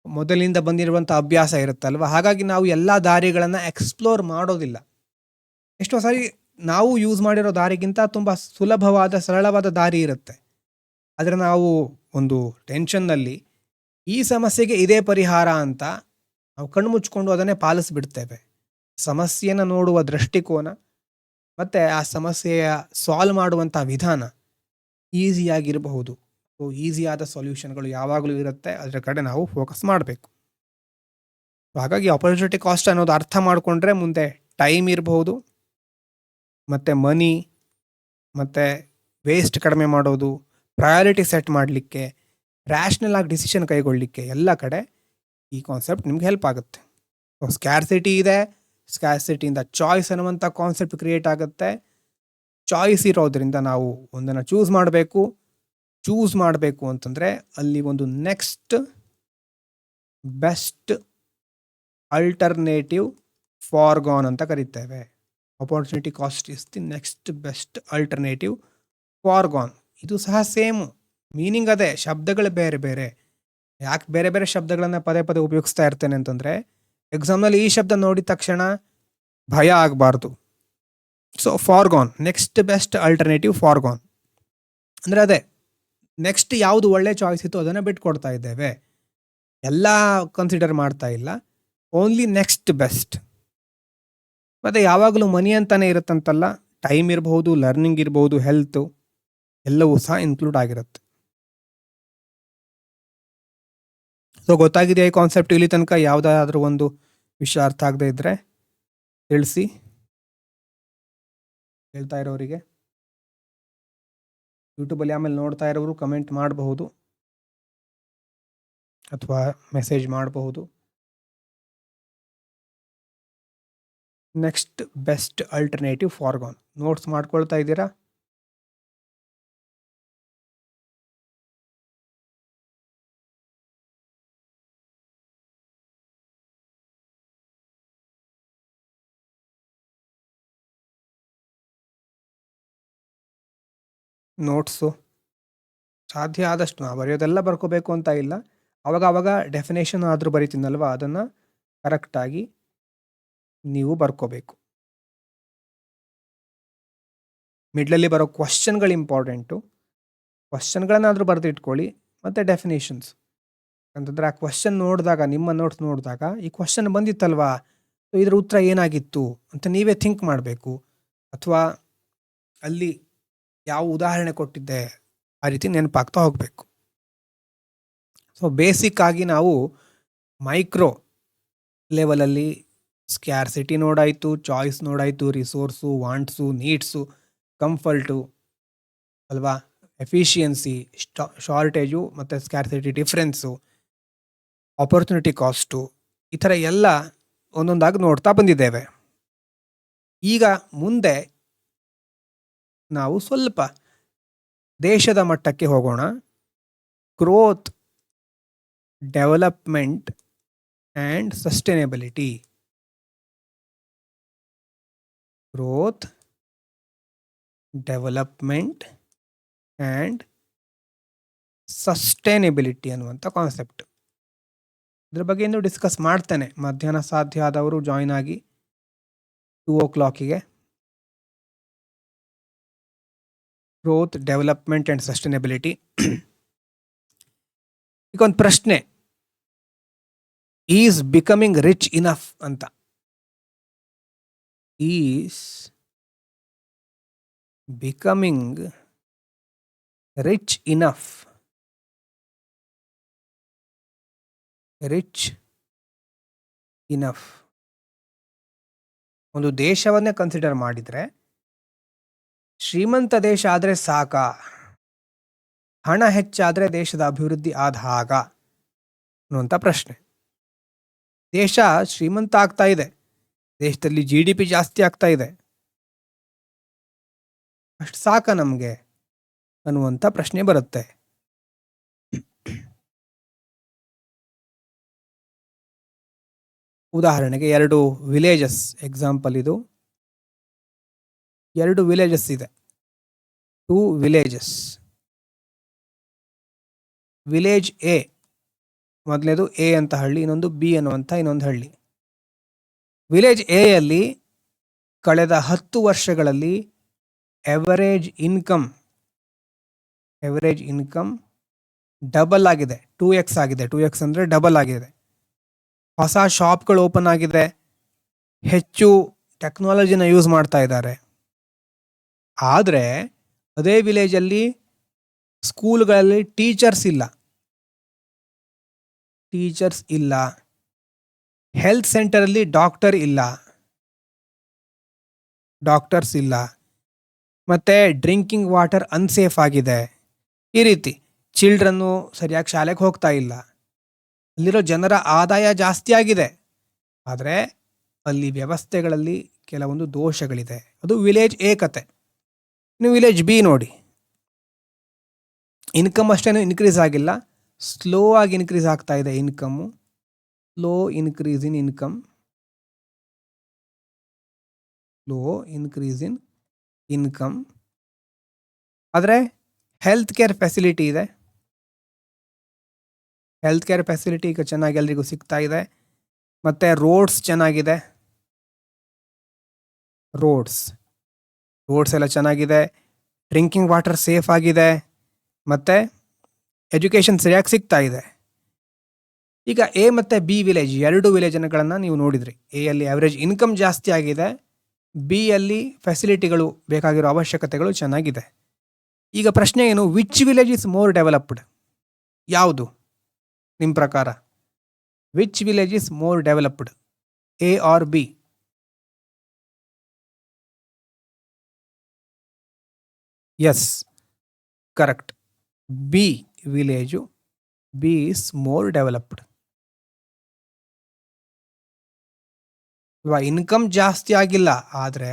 ಮೊದಲಿಂದ ಬಂದಿರುವಂಥ ಅಭ್ಯಾಸ ಇರುತ್ತಲ್ವ, ಹಾಗಾಗಿ ನಾವು ಎಲ್ಲ ದಾರಿಗಳನ್ನು ಎಕ್ಸ್ಪ್ಲೋರ್ ಮಾಡೋದಿಲ್ಲ. ಎಷ್ಟೋ ಸಾರಿ ನಾವು ಯೂಸ್ ಮಾಡಿರೋ ದಾರಿಗಿಂತ ತುಂಬ ಸುಲಭವಾದ ಸರಳವಾದ ದಾರಿ ಇರುತ್ತೆ. ಆದರೆ ನಾವು ಒಂದು ಟೆನ್ಷನ್ನಲ್ಲಿ ಈ ಸಮಸ್ಯೆಗೆ ಇದೇ ಪರಿಹಾರ ಅಂತ ನಾವು ಕಣ್ಣು ಮುಚ್ಕೊಂಡು ಅದನ್ನೇ ಪಾಲಿಸ್ಬಿಡ್ತೇವೆ. ಸಮಸ್ಯೆಯನ್ನು ನೋಡುವ ದೃಷ್ಟಿಕೋನ ಮತ್ತು ಆ ಸಮಸ್ಯೆಯ ಸಾಲ್ವ್ ಮಾಡುವಂಥ ವಿಧಾನ ಈಸಿಯಾಗಿರಬಹುದು. ಸೊ ಈಸಿಯಾದ ಸೊಲ್ಯೂಷನ್ಗಳು ಯಾವಾಗಲೂ ಇರುತ್ತೆ, ಅದರ ಕಡೆ ನಾವು ಫೋಕಸ್ ಮಾಡಬೇಕು. ಹಾಗಾಗಿ ಆಪರ್ಚುನಿಟಿ ಕಾಸ್ಟ್ ಅನ್ನೋದು ಅರ್ಥ ಮಾಡಿಕೊಂಡ್ರೆ ಮುಂದೆ ಟೈಮ್ ಇರಬಹುದು, ಮತ್ತು ಮನಿ ಮತ್ತು ವೇಸ್ಟ್ ಕಡಿಮೆ ಮಾಡೋದು, ಪ್ರಯಾರಿಟಿ ಸೆಟ್ ಮಾಡಲಿಕ್ಕೆ, ರ್ಯಾಷನಲ್ ಆಗಿ ಡಿಸಿಷನ್ ಕೈಗೊಳ್ಳಲಿಕ್ಕೆ ಎಲ್ಲ ಕಡೆ ಈ ಕಾನ್ಸೆಪ್ಟ್ ನಿಮ್ಗೆ ಹೆಲ್ಪ್ ಆಗುತ್ತೆ. ಸೊ ಸ್ಕ್ಯಾರ್ಸಿಟಿ ಇದೆ, ಸ್ಕ್ಯಾರ್ಸಿಟಿಯಿಂದ ಚಾಯ್ಸ್ ಅನ್ನುವಂಥ ಕಾನ್ಸೆಪ್ಟ್ ಕ್ರಿಯೇಟ್ ಆಗುತ್ತೆ. ಚಾಯ್ಸ್ ಇರೋದ್ರಿಂದ ನಾವು ಒಂದನ್ನು ಚೂಸ್ ಮಾಡಬೇಕು ಅಂತಂದರೆ ಅಲ್ಲಿ ಒಂದು ನೆಕ್ಸ್ಟ್ ಬೆಸ್ಟ್ ಅಲ್ಟರ್ನೇಟಿವ್ ಫಾರ್ಗಾನ್ ಅಂತ ಕರಿತೇವೆ. Opportunity cost is the next best alternative forgone. ಇದು ಸಹ ಸೇಮ್ ಮೀನಿಂಗ್ ಅದೇ, ಶಬ್ದಗಳು ಬೇರೆ ಬೇರೆ. ಯಾಕೆ ಬೇರೆ ಬೇರೆ ಶಬ್ದಗಳನ್ನು ಪದೇ ಪದೇ ಉಪಯೋಗಿಸ್ತಾ ಇರ್ತೇನೆ ಅಂತಂದರೆ, ಎಕ್ಸಾಮ್ನಲ್ಲಿ ಈ ಶಬ್ದ ನೋಡಿದ ತಕ್ಷಣ ಭಯ ಆಗಬಾರ್ದು. ಸೊ ಫಾರ್ಗಾನ್, ನೆಕ್ಸ್ಟ್ ಬೆಸ್ಟ್ ಅಲ್ಟರ್ನೇಟಿವ್ ಫಾರ್ಗಾನ್ ಅಂದರೆ ಅದೇ, ನೆಕ್ಸ್ಟ್ ಯಾವುದು ಒಳ್ಳೆ ಚಾಯ್ಸ್ ಇತ್ತು ಅದನ್ನು ಬಿಟ್ಕೊಡ್ತಾ ಇದ್ದೇವೆ, ಎಲ್ಲ ಕನ್ಸಿಡರ್ ಮಾಡ್ತಾ ಇಲ್ಲ, ಓನ್ಲಿ ನೆಕ್ಸ್ಟ್ ಬೆಸ್ಟ್. ಮತ್ತು ಯಾವಾಗಲೂ ಮನಿ ಅಂತಾನೆ ಇರುತ್ತಂತಲ್ಲ, ಟೈಮ್ ಇರಬಹುದು, ಲರ್ನಿಂಗ್ ಇರಬಹುದು, ಹೆಲ್ತು ಎಲ್ಲವೂ ಸಹ ಇನ್ಕ್ಲೂಡ್ ಆಗಿರುತ್ತೆ. ಸೊ ಗೊತ್ತಾಗಿದೆಯಾ ಈ ಕಾನ್ಸೆಪ್ಟ್? ಇಲ್ಲಿ ತನಕ ಯಾವುದಾದ್ರೂ ಒಂದು ವಿಷಯ ಅರ್ಥ ಆಗದೆ ಇದ್ದರೆ ತಿಳಿಸಿ. ಹೇಳ್ತಾ ಇರೋರಿಗೆ, ಯೂಟ್ಯೂಬಲ್ಲಿ ಆಮೇಲೆ ನೋಡ್ತಾ ಇರೋರು ಕಮೆಂಟ್ ಮಾಡಬಹುದು ಅಥವಾ ಮೆಸೇಜ್ ಮಾಡಬಹುದು. ನೆಕ್ಸ್ಟ್ ಬೆಸ್ಟ್ ಅಲ್ಟರ್ನೇಟಿವ್ ಫಾರ್ಗಾನ್ ನೋಟ್ಸ್ ಮಾಡ್ಕೊಳ್ತಾ ಇದ್ದೀರಾ? ನೋಟ್ಸು ಸಾಧ್ಯ ಆದಷ್ಟು ನಾವು ಬರೆಯೋದೆಲ್ಲ ಬರ್ಕೋಬೇಕು ಅಂತ ಇಲ್ಲ, ಅವಾಗ ಡೆಫಿನೇಷನ್ ಆದರೂ ಬರಿತೀನಲ್ವ, ಅದನ್ನು ಕರೆಕ್ಟಾಗಿ ನೀವು ಬರ್ಕೋಬೇಕು. ಮಿಡ್ಲಲ್ಲಿ ಬರೋ ಕ್ವಶನ್ಗಳು ಇಂಪಾರ್ಟೆಂಟು, ಕ್ವಶನ್ಗಳನ್ನಾದರೂ ಬರೆದು ಇಟ್ಕೊಳ್ಳಿ, ಮತ್ತು ಡೆಫಿನೇಷನ್ಸ್ ಅಂತಂದರೆ ಆ ಕ್ವಶನ್ ನೋಡಿದಾಗ, ನಿಮ್ಮ ನೋಟ್ಸ್ ನೋಡಿದಾಗ ಈ ಕ್ವಶನ್ ಬಂದಿತ್ತಲ್ವಾ, ಇದರ ಉತ್ತರ ಏನಾಗಿತ್ತು ಅಂತ ನೀವೇ ಥಿಂಕ್ ಮಾಡಬೇಕು. ಅಥವಾ ಅಲ್ಲಿ ಯಾವ ಉದಾಹರಣೆ ಕೊಟ್ಟಿದ್ದೆ ಆ ರೀತಿ ನೆನಪಾಗ್ತಾ ಹೋಗಬೇಕು. ಸೊ ಬೇಸಿಕ್ ಆಗಿ ನಾವು ಮೈಕ್ರೋ ಲೆವೆಲಲ್ಲಿ ಸ್ಕ್ಯಾರ್ಸಿಟಿ ನೋಡಾಯಿತು, ಚಾಯ್ಸ್ ನೋಡಾಯಿತು, ರಿಸೋರ್ಸು, ವಾಂಟ್ಸು, ನೀಡ್ಸು, ಕಂಫರ್ಟು ಅಲ್ವಾ, ಎಫಿಷಿಯನ್ಸಿ, ಶಾರ್ಟೇಜು ಮತ್ತು ಸ್ಕ್ಯಾರ್ಸಿಟಿ ಡಿಫ್ರೆನ್ಸು, ಆಪರ್ಚುನಿಟಿ ಕಾಸ್ಟು, ಈ ಥರ ಎಲ್ಲ ಒಂದೊಂದಾಗಿ ನೋಡ್ತಾ ಬಂದಿದ್ದೇವೆ. ಈಗ ಮುಂದೆ ನಾವು ಸ್ವಲ್ಪ ದೇಶದ ಮಟ್ಟಕ್ಕೆ ಹೋಗೋಣ. Growth, development and sustainability. Growth, development and sustainability ಅನ್ನುವಂಥ ಕಾನ್ಸೆಪ್ಟ್. ಇದ್ರ ಬಗ್ಗೆ ಇನ್ನೂ ಡಿಸ್ಕಸ್ ಮಾಡ್ತೇನೆ. ಮಧ್ಯಾಹ್ನ ಸಾಧ್ಯ ಆದವರು ಜಾಯ್ನ್ ಆಗಿ 2:00 ಗ್ರೋತ್, ಡೆವಲಪ್ಮೆಂಟ್ ಆ್ಯಂಡ್ ಸಸ್ಟೈನಬಿಲಿಟಿ. ಈಗ ಒಂದು ಪ್ರಶ್ನೆ, ಈಸ್ ಬಿಕಮಿಂಗ್ ರಿಚ್ ಇನಫ್ ಅಂತ. Is becoming rich enough, rich enough. ಒಂದು ದೇಶವನ್ನೇ ಕನ್ಸಿಡರ್ ಮಾಡಿದರೆ ಶ್ರೀಮಂತ ದೇಶ ಆದರೆ ಸಾಕ, ಹಣ ಹೆಚ್ಚಾದರೆ ದೇಶದ ಅಭಿವೃದ್ಧಿ ಆದ ಹಾಗ ಅನ್ನುವಂಥ ಪ್ರಶ್ನೆ. ದೇಶ ಶ್ರೀಮಂತ ಆಗ್ತಾ ಇದೆ, ದೇಶದಲ್ಲಿ GDP ಜಾಸ್ತಿ ಆಗ್ತಾ ಇದೆ, ಅಷ್ಟು ಸಾಕ ನಮಗೆ ಅನ್ನುವಂಥ ಪ್ರಶ್ನೆ ಬರುತ್ತೆ. ಉದಾಹರಣೆಗೆ 2 ವಿಲೇಜಸ್ ಎಕ್ಸಾಂಪಲ್. ಇದು 2 ವಿಲೇಜಸ್ ಇದೆ, 2 ವಿಲೇಜಸ್. ವಿಲೇಜ್ ಎ, ಮೊದಲನೇದು ಎ ಅಂತ ಹಳ್ಳಿ, ಇನ್ನೊಂದು ಬಿ ಅನ್ನುವಂಥ ಇನ್ನೊಂದು ಹಳ್ಳಿ. ವಿಲೇಜ್ ಎ ಯಲ್ಲಿ ಕಳೆದ 10 ವರ್ಷಗಳಲ್ಲಿ ಎವರೇಜ್ ಇನ್ಕಮ್ ಡಬಲ್ ಆಗಿದೆ, 2x ಆಗಿದೆ. 2x ಅಂದರೆ ಡಬಲ್ ಆಗಿದೆ. ಹೊಸ ಶಾಪ್ಗಳು ಓಪನ್ ಆಗಿದೆ, ಹೆಚ್ಚು ಟೆಕ್ನಾಲಜಿನ ಯೂಸ್ ಮಾಡ್ತಾ ಇದ್ದಾರೆ. ಆದರೆ ಅದೇ ವಿಲೇಜಲ್ಲಿ ಸ್ಕೂಲ್ಗಳಲ್ಲಿ ಟೀಚರ್ಸ್ ಇಲ್ಲ, ಹೆಲ್ತ್ ಸೆಂಟರಲ್ಲಿ ಡಾಕ್ಟರ್ಸ್ ಇಲ್ಲ, ಮತ್ತು ಡ್ರಿಂಕಿಂಗ್ ವಾಟರ್ ಅನ್ಸೇಫ್ ಆಗಿದೆ. ಈ ರೀತಿ ಚಿಲ್ಡ್ರನ್ನು ಸರಿಯಾಗಿ ಶಾಲೆಗೆ ಹೋಗ್ತಾ ಇಲ್ಲ. ಅಲ್ಲಿರೋ ಜನರ ಆದಾಯ ಜಾಸ್ತಿ ಆಗಿದೆ, ಆದರೆ ಅಲ್ಲಿ ವ್ಯವಸ್ಥೆಗಳಲ್ಲಿ ಕೆಲವೊಂದು ದೋಷಗಳಿದೆ. ಅದು ವಿಲೇಜ್ ಎ ಕತೆ. ಇನ್ನು ವಿಲೇಜ್ ಬಿ ನೋಡಿ, ಇನ್ಕಮ್ ಅಷ್ಟೇನು ಇನ್ಕ್ರೀಸ್ ಆಗಿಲ್ಲ, ಸ್ಲೋ ಆಗಿ ಇನ್ಕ್ರೀಸ್ ಆಗ್ತಾ ಇದೆ income. Slow increase in income. ಆದರೆ ಹೆಲ್ತ್ ಕೇರ್ ಫೆಸಿಲಿಟಿ ಇದೆ. ಹೆಲ್ತ್ ಕೇರ್ ಫೆಸಿಲಿಟಿ ಈಗ ಚೆನ್ನಾಗಿ ಎಲ್ರಿಗೂ ಸಿಗ್ತಾ ಇದೆ. ಮತ್ತು ರೋಡ್ಸ್ ಚೆನ್ನಾಗಿದೆ, ರೋಡ್ಸ್ ಎಲ್ಲ ಚೆನ್ನಾಗಿದೆ. ಡ್ರಿಂಕಿಂಗ್ ವಾಟರ್ ಸೇಫ್ ಆಗಿದೆ, ಮತ್ತು ಎಜುಕೇಷನ್ ಸರಿಯಾಗಿ ಸಿಗ್ತಾ ಇದೆ. ಈಗ ಎ ಮತ್ತು ಬಿ ವಿಲೇಜ್, 2 ವಿಲೇಜ್ಗಳನ್ನು ನೀವು ನೋಡಿದ್ರಿ. ಎ ಯಲ್ಲಿ ಆವ್ರೇಜ್ ಇನ್ಕಮ್ ಜಾಸ್ತಿ ಆಗಿದೆ, ಬಿ ಯಲ್ಲಿ ಫೆಸಿಲಿಟಿಗಳು, ಬೇಕಾಗಿರೋ ಅವಶ್ಯಕತೆಗಳು ಚೆನ್ನಾಗಿದೆ. ಈಗ ಪ್ರಶ್ನೆ ಏನು, which village is more developed? ಯಾವುದು ನಿಮ್ಮ ಪ್ರಕಾರ? Which village is more developed, A or B? Yes, correct. B village, B is more developed. Income ಜಾಸ್ತಿ ಆಗಿಲ್ಲ, ಆದರೆ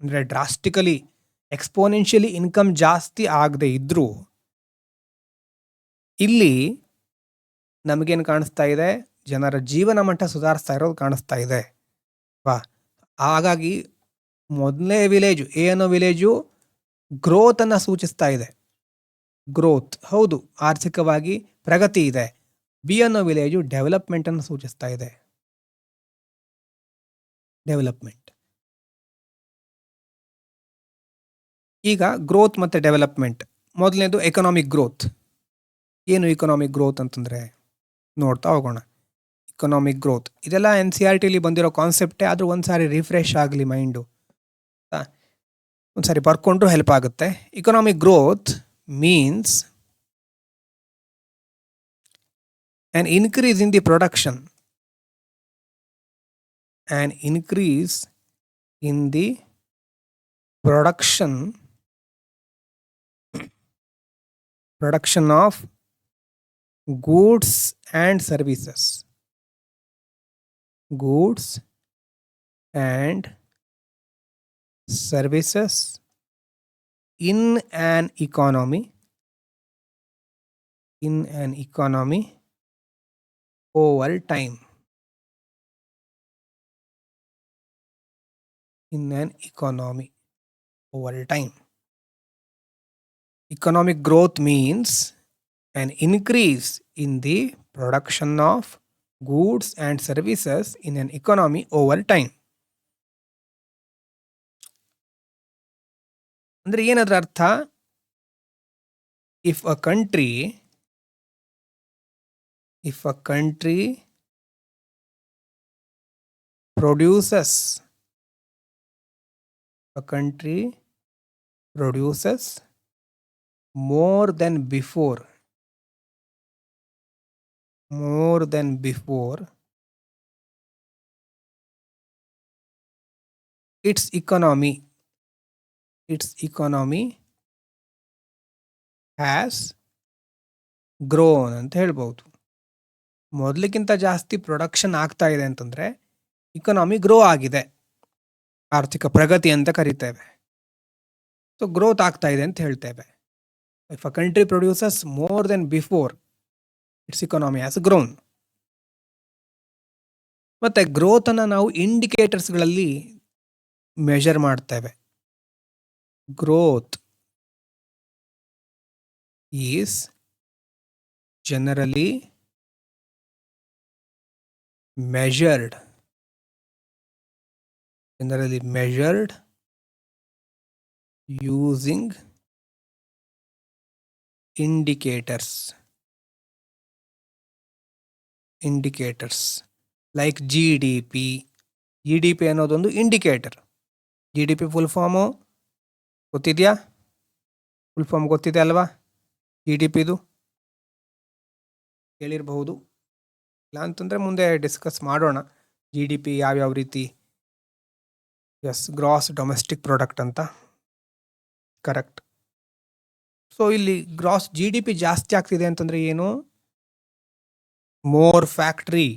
ಅಂದರೆ ಡ್ರಾಸ್ಟಿಕಲಿ ಎಕ್ಸ್ಪೋನೆನ್ಷಿಯಲಿ ಇನ್ಕಮ್ ಜಾಸ್ತಿ ಆಗದೆ ಇದ್ರೂ ಇಲ್ಲಿ ನಮಗೇನು ಕಾಣಿಸ್ತಾ ಇದೆ, ಜನರ ಜೀವನ ಮಟ್ಟ ಸುಧಾರಿಸ್ತಾ ಇರೋದು ಕಾಣಿಸ್ತಾ ಇದೆ. ಹಾಗಾಗಿ ಮೊದಲನೇ ವಿಲೇಜು, ಎ ಅನ್ನೋ ವಿಲೇಜು ಗ್ರೋತನ್ನು ಸೂಚಿಸ್ತಾ ಇದೆ. ಗ್ರೋತ್, ಹೌದು, ಆರ್ಥಿಕವಾಗಿ ಪ್ರಗತಿ ಇದೆ. ಬಿ ಅನ್ನೋ ವಿಲೇಜು ಡೆವಲಪ್ಮೆಂಟನ್ನು ಸೂಚಿಸ್ತಾ ಇದೆ. ಡೆವಲಪ್ಮೆಂಟ್. ಈಗ ಗ್ರೋತ್ ಮತ್ತು ಡೆವಲಪ್ಮೆಂಟ್. ಮೊದಲನೇದು ಎಕನಾಮಿಕ್ ಗ್ರೋತ್. ಏನು ಇಕನಾಮಿಕ್ ಗ್ರೋತ್ ಅಂತಂದರೆ ನೋಡ್ತಾ ಹೋಗೋಣ. ಇಕನಾಮಿಕ್ ಗ್ರೋತ್ ಇದೆಲ್ಲ NCERTಲಿ ಬಂದಿರೋ ಕಾನ್ಸೆಪ್ಟೇ, ಆದರೂ ಒಂದು ಸಾರಿ ರಿಫ್ರೆಶ್ ಆಗಲಿ ಮೈಂಡು. ಒಂದ್ಸರಿ ಬರ್ಕೊಂಡ್ರು ಹೆಲ್ಪ್ ಆಗುತ್ತೆ. Economic growth means an increase in the production, an increase in the production of goods and services, goods and services in an economy over time, in an economy over time. Economic growth means an increase in the production of goods and services in an economy over time. ಅಂದ್ರೆ ಏನದ್ರ ಅರ್ಥ? if a country produces more than before its economy has grown ಅಂತ ಹೇಳ್ಬಹುದು. ಮೊದಲಿಗಿಂತ ಜಾಸ್ತಿ production ಆಗ್ತಾ ಇದೆ ಅಂತಂದ್ರೆ economy grow ಆಗಿದೆ, ಆರ್ಥಿಕ ಪ್ರಗತಿ ಅಂತ ಕರಿತೇವೆ. ಸೊ ಗ್ರೋತ್ ಆಗ್ತಾ ಇದೆ ಅಂತ ಹೇಳ್ತೇವೆ. If a country produces more then before its economy has grown. ಮತ್ತೆ ಗ್ರೋತ್ ಅನ್ನ ನಾವು ಇಂಡಿಕೇಟರ್ಸ್ಗಳಲ್ಲಿ ಮೆಜರ್ ಮಾಡ್ತೇವೆ. Growth is generally measured using indicators like GDP. GDP ಅನ್ನೋದೊಂದು ಇಂಡಿಕೇಟರ್. GDP ಫುಲ್ ಫಾರ್ಮ್ ಗೊತ್ತಿದೆಯಾ? ಫುಲ್ ಫಾರ್ಮ್ ಗೊತ್ತಿದೆ ಅಲ್ವಾ? GDPದು ಹೇಳಿರಬಹುದು. ಇಲ್ಲ ಅಂತಂದರೆ ಮುಂದೆ ಡಿಸ್ಕಸ್ ಮಾಡೋಣ. GDP ಯಾವ್ಯಾವ ರೀತಿ. ಗ್ರಾಸ್ ಡೊಮೆಸ್ಟಿಕ್ ಪ್ರಾಡಕ್ಟ್ ಅಂತ. ಕರೆಕ್ಟ್. ಸೊ ಇಲ್ಲಿ ಗ್ರಾಸ್ GDP ಜಾಸ್ತಿ ಆಗ್ತಿದೆ ಅಂತಂದರೆ ಏನು? More factory,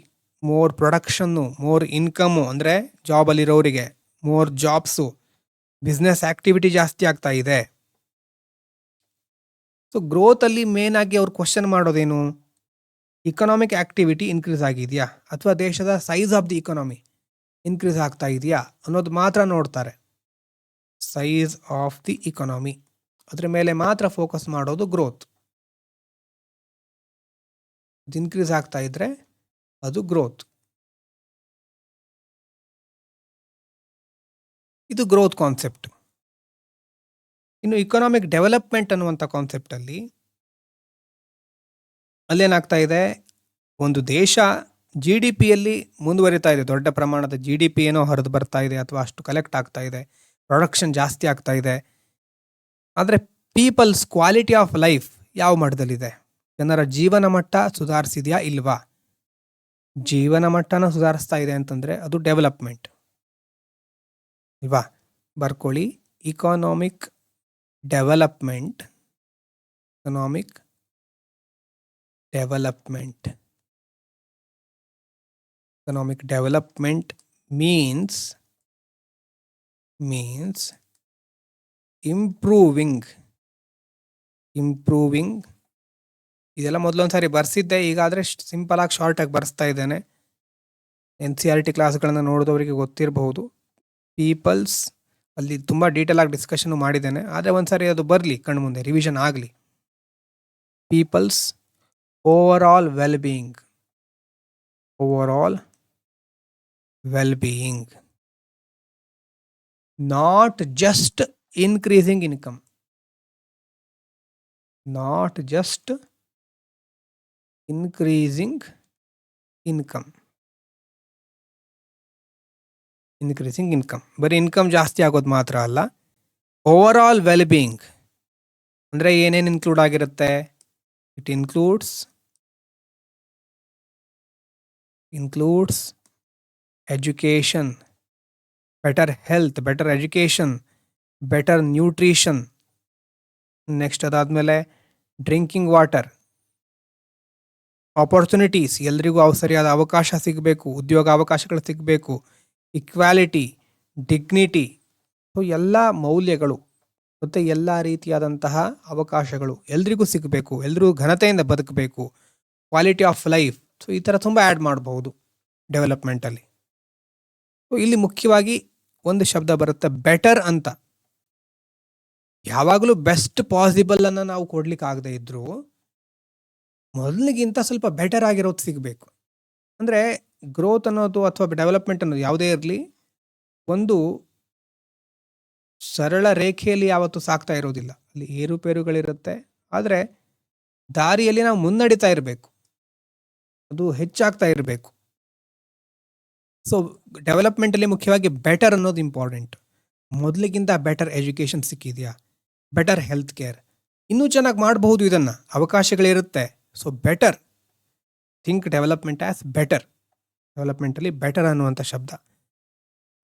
more production, more income, ಅಂದರೆ ಜಾಬಲ್ಲಿರೋರಿಗೆ ಮೋರ್ ಜಾಬ್ಸು, ಬಿಸ್ನೆಸ್ ಆಕ್ಟಿವಿಟಿ ಜಾಸ್ತಿ ಆಗ್ತಾ ಇದೆ. ಸೊ ಗ್ರೋತಲ್ಲಿ ಮೇನ್ ಆಗಿ ಅವ್ರು ಕ್ವಶನ್ ಮಾಡೋದೇನು? ಇಕನಾಮಿಕ್ ಆಕ್ಟಿವಿಟಿ ಇನ್ಕ್ರೀಸ್ ಆಗಿದೆಯಾ ಅಥವಾ ದೇಶದ size of the economy increase ಆಗ್ತಾ ಇದೆಯಾ ಅನ್ನೋದು ಮಾತ್ರ ನೋಡ್ತಾರೆ. ಸೈಜ್ ಆಫ್ ದಿ ಇಕಾನಮಿ, ಅದ್ರ ಮೇಲೆ ಮಾತ್ರ ಫೋಕಸ್ ಮಾಡೋದು ಗ್ರೋತ್. ಅದು ಇನ್ಕ್ರೀಸ್ ಆಗ್ತಾ ಇದ್ರೆ ಅದು ಗ್ರೋತ್. ಇದು ಗ್ರೋತ್ ಕಾನ್ಸೆಪ್ಟ್. ಇನ್ನು ಇಕನಾಮಿಕ್ ಡೆವಲಪ್ಮೆಂಟ್ ಅನ್ನುವಂಥ ಕಾನ್ಸೆಪ್ಟಲ್ಲಿ ಅಲ್ಲೇನಾಗ್ತಾ ಇದೆ? ಒಂದು ದೇಶ GDPಯಲ್ಲಿ ಮುಂದುವರಿತಾ ಇದೆ, ದೊಡ್ಡ ಪ್ರಮಾಣದ GDP ಏನೋ ಹರಿದು ಬರ್ತಾ ಇದೆ ಅಥವಾ ಅಷ್ಟು ಕಲೆಕ್ಟ್ ಆಗ್ತಾ ಇದೆ, ಪ್ರೊಡಕ್ಷನ್ ಜಾಸ್ತಿ ಆಗ್ತಾ ಇದೆ. ಆದರೆ ಪೀಪಲ್ಸ್ ಕ್ವಾಲಿಟಿ ಆಫ್ ಲೈಫ್ ಯಾವ ಮಟ್ಟದಲ್ಲಿದೆ? ಜನರ ಜೀವನ ಮಟ್ಟ ಸುಧಾರಿಸಿದೆಯಾ ಇಲ್ವಾ? ಜೀವನ ಮಟ್ಟನ ಸುಧಾರಿಸ್ತಾ ಇದೆ ಅಂತಂದರೆ ಅದು ಡೆವಲಪ್ಮೆಂಟ್ ಇಲ್ವಾ? ಬರ್ಕೊಳ್ಳಿ. Economic development means improving. ಇದೆಲ್ಲ ಮೊದಲೊಂದ್ಸಾರಿ ಬರ್ಸಿದ್ದೆ, ಈಗಾದರೆ ಸಿಂಪಲ್ ಆಗಿ ಶಾರ್ಟ್ ಆಗಿ ಬರ್ಸ್ತಾ ಇದ್ದೇನೆ. NCERT ಕ್ಲಾಸ್ಗಳನ್ನು ನೋಡಿದವರಿಗೆ ಗೊತ್ತಿರಬಹುದು. ಪೀಪಲ್ಸ್ ಅಲ್ಲಿ ತುಂಬ ಡೀಟೇಲ್ ಆಗಿ ಡಿಸ್ಕಷನ್ ಮಾಡಿದ್ದೇನೆ, ಆದರೆ ಒಂದ್ಸಾರಿ ಅದು ಬರಲಿ ಕಣ್ಮುಂದೆ, ರಿವಿಷನ್ ಆಗಲಿ. People's overall wellbeing, not just increasing income, ಬರೀ ಇನ್ಕಮ್ ಜಾಸ್ತಿ ಆಗೋದು ಮಾತ್ರ ಅಲ್ಲ, ಓವರ್ ಆಲ್ ವೆಲ್ಬೀಯಿಂಗ್ ಅಂದರೆ ಏನೇನು ಇನ್ಕ್ಲೂಡ್ ಆಗಿರುತ್ತೆ? It includes education, better health, better education, better nutrition. Next ಅದಾದಮೇಲೆ ಡ್ರಿಂಕಿಂಗ್ ವಾಟರ್, ಆಪರ್ಚುನಿಟೀಸ್, ಎಲ್ರಿಗೂ ಸರಿಯಾದ ಅವಕಾಶ ಸಿಗಬೇಕು, ಉದ್ಯೋಗ ಅವಕಾಶಗಳು ಸಿಗಬೇಕು, ಇಕ್ವಾಲಿಟಿ, ಡಿಗ್ನಿಟಿ. ಸೊ ಎಲ್ಲ ಮೌಲ್ಯಗಳು ಮತ್ತು ಎಲ್ಲ ರೀತಿಯಾದಂತಹ ಅವಕಾಶಗಳು ಎಲ್ರಿಗೂ ಸಿಗಬೇಕು, ಎಲ್ಲರೂ ಘನತೆಯಿಂದ ಬದುಕಬೇಕು, ಕ್ವಾಲಿಟಿ ಆಫ್ ಲೈಫ್. ಸೊ ಈ ಥರ ತುಂಬ ಆ್ಯಡ್ ಮಾಡಬಹುದು ಡೆವಲಪ್ಮೆಂಟಲ್ಲಿ. ಸೊ ಇಲ್ಲಿ ಮುಖ್ಯವಾಗಿ ಒಂದು ಶಬ್ದ ಬರುತ್ತೆ ಬೆಟರ್ ಅಂತ. ಯಾವಾಗಲೂ ಬೆಸ್ಟ್ ಪಾಸಿಬಲ್ ಅನ್ನು ನಾವು ಕೊಡ್ಲಿಕ್ಕೆ ಆಗದೆ ಇದ್ರೂ ಮೊದಲಿಗಿಂತ ಸ್ವಲ್ಪ ಬೆಟರ್ ಆಗಿರೋದು ಸಿಗಬೇಕು. ಅಂದರೆ ಗ್ರೋತ್ ಅನ್ನೋದು ಅಥವಾ ಡೆವಲಪ್ಮೆಂಟ್ ಅನ್ನೋದು ಯಾವುದೇ ಇರಲಿ, ಒಂದು ಸರಳ ರೇಖೆಯಲ್ಲಿ ಯಾವತ್ತೂ ಸಾಕ್ತಾ ಇರೋದಿಲ್ಲ. ಅಲ್ಲಿ ಏರುಪೇರುಗಳಿರುತ್ತೆ. ಆದರೆ ದಾರಿಯಲ್ಲಿ ನಾವು ಮುನ್ನಡಿತಾ ಇರಬೇಕು, ಅದು ಹೆಚ್ಚಾಗ್ತಾ ಇರಬೇಕು. ಸೊ ಡೆವಲಪ್ಮೆಂಟಲ್ಲಿ ಮುಖ್ಯವಾಗಿ ಬೆಟರ್ ಅನ್ನೋದು ಇಂಪಾರ್ಟೆಂಟ್. ಮೊದಲಿಗಿಂತ ಬೆಟರ್ ಎಜುಕೇಷನ್ ಸಿಕ್ಕಿದೆಯಾ, ಬೆಟರ್ ಹೆಲ್ತ್ ಕೇರ್, ಇನ್ನೂ ಚೆನ್ನಾಗಿ ಮಾಡಬಹುದು, ಇದನ್ನು ಅವಕಾಶಗಳಿರುತ್ತೆ. So better, think development as better. ಡೆವಲಪ್ಮೆಂಟಲ್ಲಿ ಬೆಟರ್ ಅನ್ನುವಂಥ ಶಬ್ದ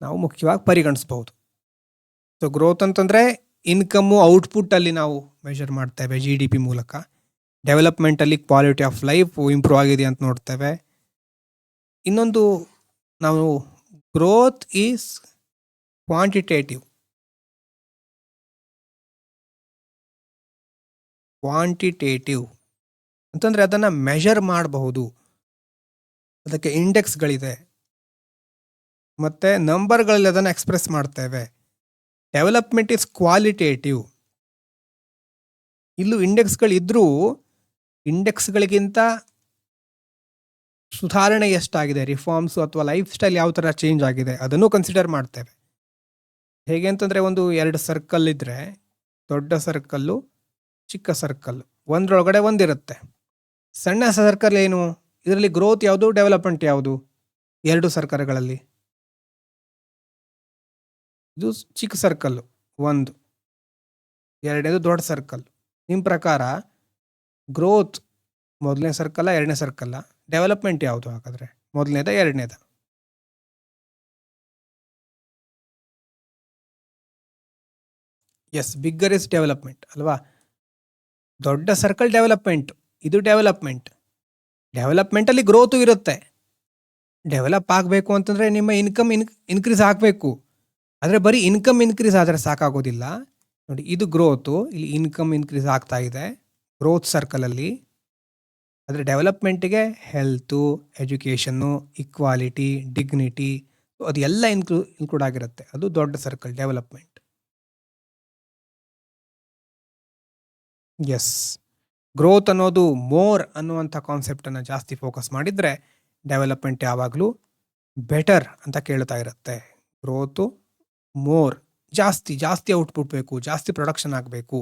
ನಾವು ಮುಖ್ಯವಾಗಿ ಪರಿಗಣಿಸ್ಬಹುದು. ಸೊ ಗ್ರೋತ್ ಅಂತಂದರೆ ಇನ್ಕಮ್ಮು ಔಟ್ಪುಟ್ಟಲ್ಲಿ ನಾವು ಮೆಷರ್ ಮಾಡ್ತೇವೆ GDP ಮೂಲಕ. ಡೆವಲಪ್ಮೆಂಟಲ್ಲಿ ಕ್ವಾಲಿಟಿ ಆಫ್ ಲೈಫ್ ಇಂಪ್ರೂವ್ ಆಗಿದೆ ಅಂತ ನೋಡ್ತೇವೆ. ಇನ್ನೊಂದು ನಾವು ಗ್ರೋತ್ ಈಸ್ ಕ್ವಾಂಟಿಟೇಟಿವ್ ಅಂತಂದರೆ ಅದನ್ನು ಮೆಷರ್ ಮಾಡಬಹುದು, ಅದಕ್ಕೆ ಇಂಡೆಕ್ಸ್ಗಳಿದೆ ಮತ್ತು ನಂಬರ್ಗಳಲ್ಲಿ ಅದನ್ನು ಎಕ್ಸ್ಪ್ರೆಸ್ ಮಾಡ್ತೇವೆ. Development is qualitative. ಇಲ್ಲೂ ಇಂಡೆಕ್ಸ್ಗಳಿದ್ರೂ ಇಂಡೆಕ್ಸ್ಗಳಿಗಿಂತ ಸುಧಾರಣೆ ಎಷ್ಟಾಗಿದೆ, ರಿಫಾರ್ಮ್ಸು ಅಥವಾ ಲೈಫ್ ಸ್ಟೈಲ್ ಯಾವ ಥರ ಚೇಂಜ್ ಆಗಿದೆ ಅದನ್ನು ಕನ್ಸಿಡರ್ ಮಾಡ್ತೇವೆ. ಹೇಗೆ ಅಂತಂದರೆ ಒಂದು 2 ಸರ್ಕಲ್ ಇದ್ದರೆ, ದೊಡ್ಡ ಸರ್ಕಲ್ಲು, ಚಿಕ್ಕ ಸರ್ಕಲ್ಲು, ಒಂದರೊಳಗಡೆ ಒಂದಿರುತ್ತೆ. ಸಣ್ಣ ಸರ್ಕಲ್ ಏನು, ಇದರಲ್ಲಿ ಗ್ರೋತ್ ಯಾವುದು, ಡೆವಲಪ್ಮೆಂಟ್ ಯಾವುದು? 2 ಸರ್ಕಲ್ಗಳಲ್ಲಿ ಇದು ಚಿಕ್ಕ ಸರ್ಕಲ್ಲು 1, ಎರಡನೇದು ದೊಡ್ಡ ಸರ್ಕಲ್. ನಿಮ್ಮ ಪ್ರಕಾರ ಗ್ರೋತ್ ಮೊದಲನೇ ಸರ್ಕಲ್ಲ, ಎರಡನೇ ಸರ್ಕಲ್ಲ? ಡೆವಲಪ್ಮೆಂಟ್ ಯಾವುದು ಹಾಗಾದರೆ, ಮೊದಲನೇದ ಎರಡನೇದ? ಎಸ್, ಬಿಗ್ಗರ್ ಇಸ್ ಡೆವಲಪ್ಮೆಂಟ್ ಅಲ್ವಾ? ದೊಡ್ಡ ಸರ್ಕಲ್ ಡೆವಲಪ್ಮೆಂಟ್, ಇದು ಡೆವಲಪ್ಮೆಂಟ್. ಡೆವಲಪ್ಮೆಂಟಲ್ಲಿ ಗ್ರೋತು ಇರುತ್ತೆ. ಡೆವಲಪ್ ಆಗಬೇಕು ಅಂತಂದರೆ ನಿಮ್ಮ ಇನ್ಕಮ್ ಇನ್ಕ್ರೀಸ್ ಆಗಬೇಕು. ಆದರೆ ಬರೀ ಇನ್ಕಮ್ ಇನ್ಕ್ರೀಸ್ ಆದರೆ ಸಾಕಾಗೋದಿಲ್ಲ. ನೋಡಿ, ಇದು ಗ್ರೋತು, ಇಲ್ಲಿ ಇನ್ಕಮ್ ಇನ್ಕ್ರೀಸ್ ಆಗ್ತಾ ಇದೆ ಗ್ರೋತ್ ಸರ್ಕಲಲ್ಲಿ. ಆದರೆ ಡೆವಲಪ್ಮೆಂಟಿಗೆ ಹೆಲ್ತು, ಎಜುಕೇಷನ್ನು, ಇಕ್ವಾಲಿಟಿ, ಡಿಗ್ನಿಟಿ, ಅದು ಎಲ್ಲ ಇನ್ಕ್ಲೂಡ್ ಆಗಿರುತ್ತೆ. ಅದು ದೊಡ್ಡ ಸರ್ಕಲ್ ಡೆವಲಪ್ಮೆಂಟ್. ಎಸ್, ಗ್ರೋತ್ ಅನ್ನೋದು ಮೋರ್ ಅನ್ನುವಂಥ ಕಾನ್ಸೆಪ್ಟನ್ನು ಜಾಸ್ತಿ ಫೋಕಸ್ ಮಾಡಿದರೆ ಡೆವಲಪ್ಮೆಂಟ್ ಯಾವಾಗಲೂ ಬೆಟರ್ ಅಂತ ಕೇಳ್ತಾ ಇರುತ್ತೆ. ಗ್ರೋತು ಮೋರ್, ಜಾಸ್ತಿ ಔಟ್ಪುಟ್ ಬೇಕು, ಜಾಸ್ತಿ ಪ್ರೊಡಕ್ಷನ್ ಆಗಬೇಕು,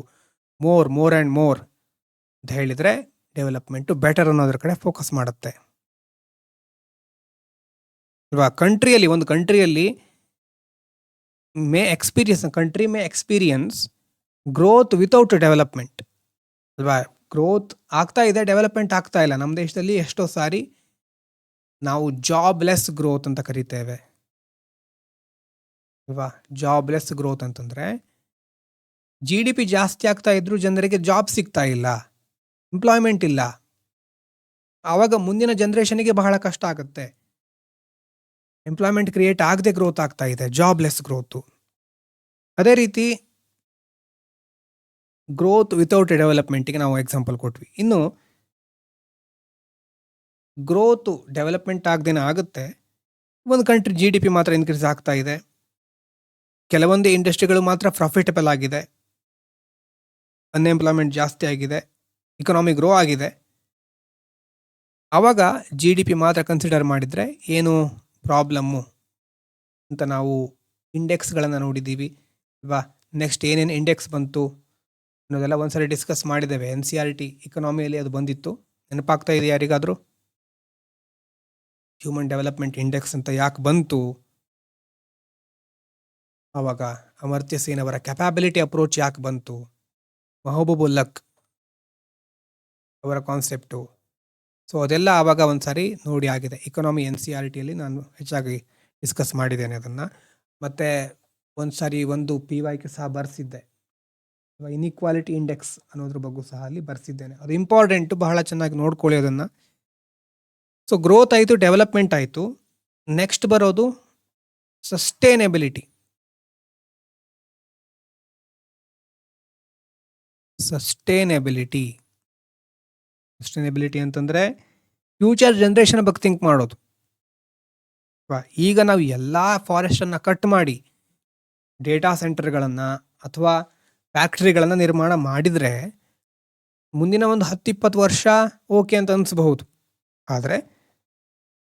ಮೋರ್ ಆ್ಯಂಡ್ ಮೋರ್ ಅಂತ ಹೇಳಿದರೆ ಡೆವಲಪ್ಮೆಂಟು ಬೆಟರ್ ಅನ್ನೋದ್ರ ಕಡೆ ಫೋಕಸ್ ಮಾಡುತ್ತೆ. ಇವಾಗ ಒಂದು ಕಂಟ್ರಿಯಲ್ಲಿ country may experience growth without development ಅಲ್ವಾ? ಗ್ರೋತ್ ಆಗ್ತಾ ಇದೆ, ಡೆವಲಪ್ಮೆಂಟ್ ಆಗ್ತಾ ಇಲ್ಲ. ನಮ್ಮ ದೇಶದಲ್ಲಿ ಎಷ್ಟೋ ಸಾರಿ ನಾವು ಜಾಬ್ಲೆಸ್ ಗ್ರೋತ್ ಅಂತ ಕರಿತೇವೆ ಅಲ್ವಾ? ಜಾಬ್ಲೆಸ್ ಗ್ರೋತ್ ಅಂತಂದರೆ GDP ಜಾಸ್ತಿ ಆಗ್ತಾ ಇದ್ರೂ ಜನರಿಗೆ ಜಾಬ್ ಸಿಗ್ತಾ ಇಲ್ಲ, ಎಂಪ್ಲಾಯ್ಮೆಂಟ್ ಇಲ್ಲ. ಆವಾಗ ಮುಂದಿನ ಜನ್ರೇಷನ್ಗೆ ಬಹಳ ಕಷ್ಟ ಆಗುತ್ತೆ. ಎಂಪ್ಲಾಯ್ಮೆಂಟ್ ಕ್ರಿಯೇಟ್ ಆಗದೆ ಗ್ರೋತ್ ಆಗ್ತಾ ಇದೆ, ಜಾಬ್ಲೆಸ್ ಗ್ರೋತು. ಅದೇ ರೀತಿ ಗ್ರೋತ್ ವಿತೌಟ್ ಡೆವಲಪ್ಮೆಂಟಿಗೆ ನಾವು ಎಕ್ಸಾಂಪಲ್ ಕೊಟ್ವಿ. ಇನ್ನು ಗ್ರೋತು ಡೆವಲಪ್ಮೆಂಟ್ ಆಗದೇನೆ ಆಗುತ್ತೆ. ಒಂದು ಕಂಟ್ರಿ GDP ಮಾತ್ರ ಇನ್ಕ್ರೀಸ್ ಆಗ್ತಾ ಇದೆ, ಕೆಲವೊಂದು ಇಂಡಸ್ಟ್ರಿಗಳು ಮಾತ್ರ ಪ್ರಾಫಿಟಬಲ್ ಆಗಿದೆ, ಅನ್ಎಂಪ್ಲಾಯ್ಮೆಂಟ್ ಜಾಸ್ತಿ ಆಗಿದೆ, ಇಕನಾಮಿ ಗ್ರೋ ಆಗಿದೆ. ಆವಾಗ GDP ಮಾತ್ರ ಕನ್ಸಿಡರ್ ಮಾಡಿದರೆ ಏನು ಪ್ರಾಬ್ಲಮ್ಮು ಅಂತ ನಾವು ಇಂಡೆಕ್ಸ್ಗಳನ್ನು ನೋಡಿದ್ದೀವಿ ಅಲ್ವಾ? ನೆಕ್ಸ್ಟ್ ಏನೇನು ಇಂಡೆಕ್ಸ್ ಬಂತು ಅನ್ನೋದೆಲ್ಲ ಒಂದ್ಸರಿ ಡಿಸ್ಕಸ್ ಮಾಡಿದ್ದೇವೆ. NCERT ಇಕನಾಮಿಯಲ್ಲಿ ಅದು ಬಂದಿತ್ತು, ನೆನಪಾಗ್ತಾ ಇದೆ ಯಾರಿಗಾದರೂ? ಹ್ಯೂಮನ್ ಡೆವಲಪ್ಮೆಂಟ್ ಇಂಡೆಕ್ಸ್ ಅಂತ ಯಾಕೆ ಬಂತು? ಆವಾಗ ಅಮರ್ತ್ಯ ಸೇನ್ ಅವರ ಕ್ಯಾಪಬಿಲಿಟಿ ಅಪ್ರೋಚ್ ಯಾಕೆ ಬಂತು, ಮಹಬೂಬುಲ್ಲಕ್ ಅವರ ಕಾನ್ಸೆಪ್ಟು. ಸೊ ಅದೆಲ್ಲ ಆವಾಗ ಒಂದ್ಸಾರಿ ನೋಡಿ ಆಗಿದೆ. ಇಕನಾಮಿ NCERTಯಲ್ಲಿ ನಾನು ಹೆಚ್ಚಾಗಿ ಡಿಸ್ಕಸ್ ಮಾಡಿದ್ದೇನೆ ಅದನ್ನು. ಮತ್ತು ಒಂದ್ಸಾರಿ ಒಂದು PYQ ಸಹ ಬರೆಸಿದ್ದೆ, ಇನ್ಇಕ್ವಾಲಿಟಿ ಇಂಡೆಕ್ಸ್ ಅನ್ನೋದ್ರ ಬಗ್ಗೆ ಸಹ ಅಲ್ಲಿ ಬರೆಸಿದ್ದೇನೆ. ಅದು ಇಂಪಾರ್ಟೆಂಟು, ಬಹಳ ಚೆನ್ನಾಗಿ ನೋಡ್ಕೊಳ್ಳಿ ಅದನ್ನು. ಸೊ ಗ್ರೋತ್ ಆಯಿತು, ಡೆವಲಪ್ಮೆಂಟ್ ಆಯಿತು. ನೆಕ್ಸ್ಟ್ ಬರೋದು ಸಸ್ಟೈನೆಬಿಲಿಟಿ. ಸಸ್ಟೈನೆಬಿಲಿಟಿ ಅಂತಂದರೆ ಫ್ಯೂಚರ್ ಜನ್ರೇಷನ್ ಬಗ್ಗೆ ಥಿಂಕ್ ಮಾಡೋದು. ಈಗ ನಾವು ಎಲ್ಲ ಫಾರೆಸ್ಟನ್ನು ಕಟ್ ಮಾಡಿ ಡೇಟಾ ಸೆಂಟರ್ಗಳನ್ನು ಅಥವಾ ಫ್ಯಾಕ್ಟ್ರಿಗಳನ್ನು ನಿರ್ಮಾಣ ಮಾಡಿದರೆ ಮುಂದಿನ ಒಂದು 10-20 ವರ್ಷ ಓಕೆ ಅಂತ ಅನಿಸ್ಬಹುದು. ಆದರೆ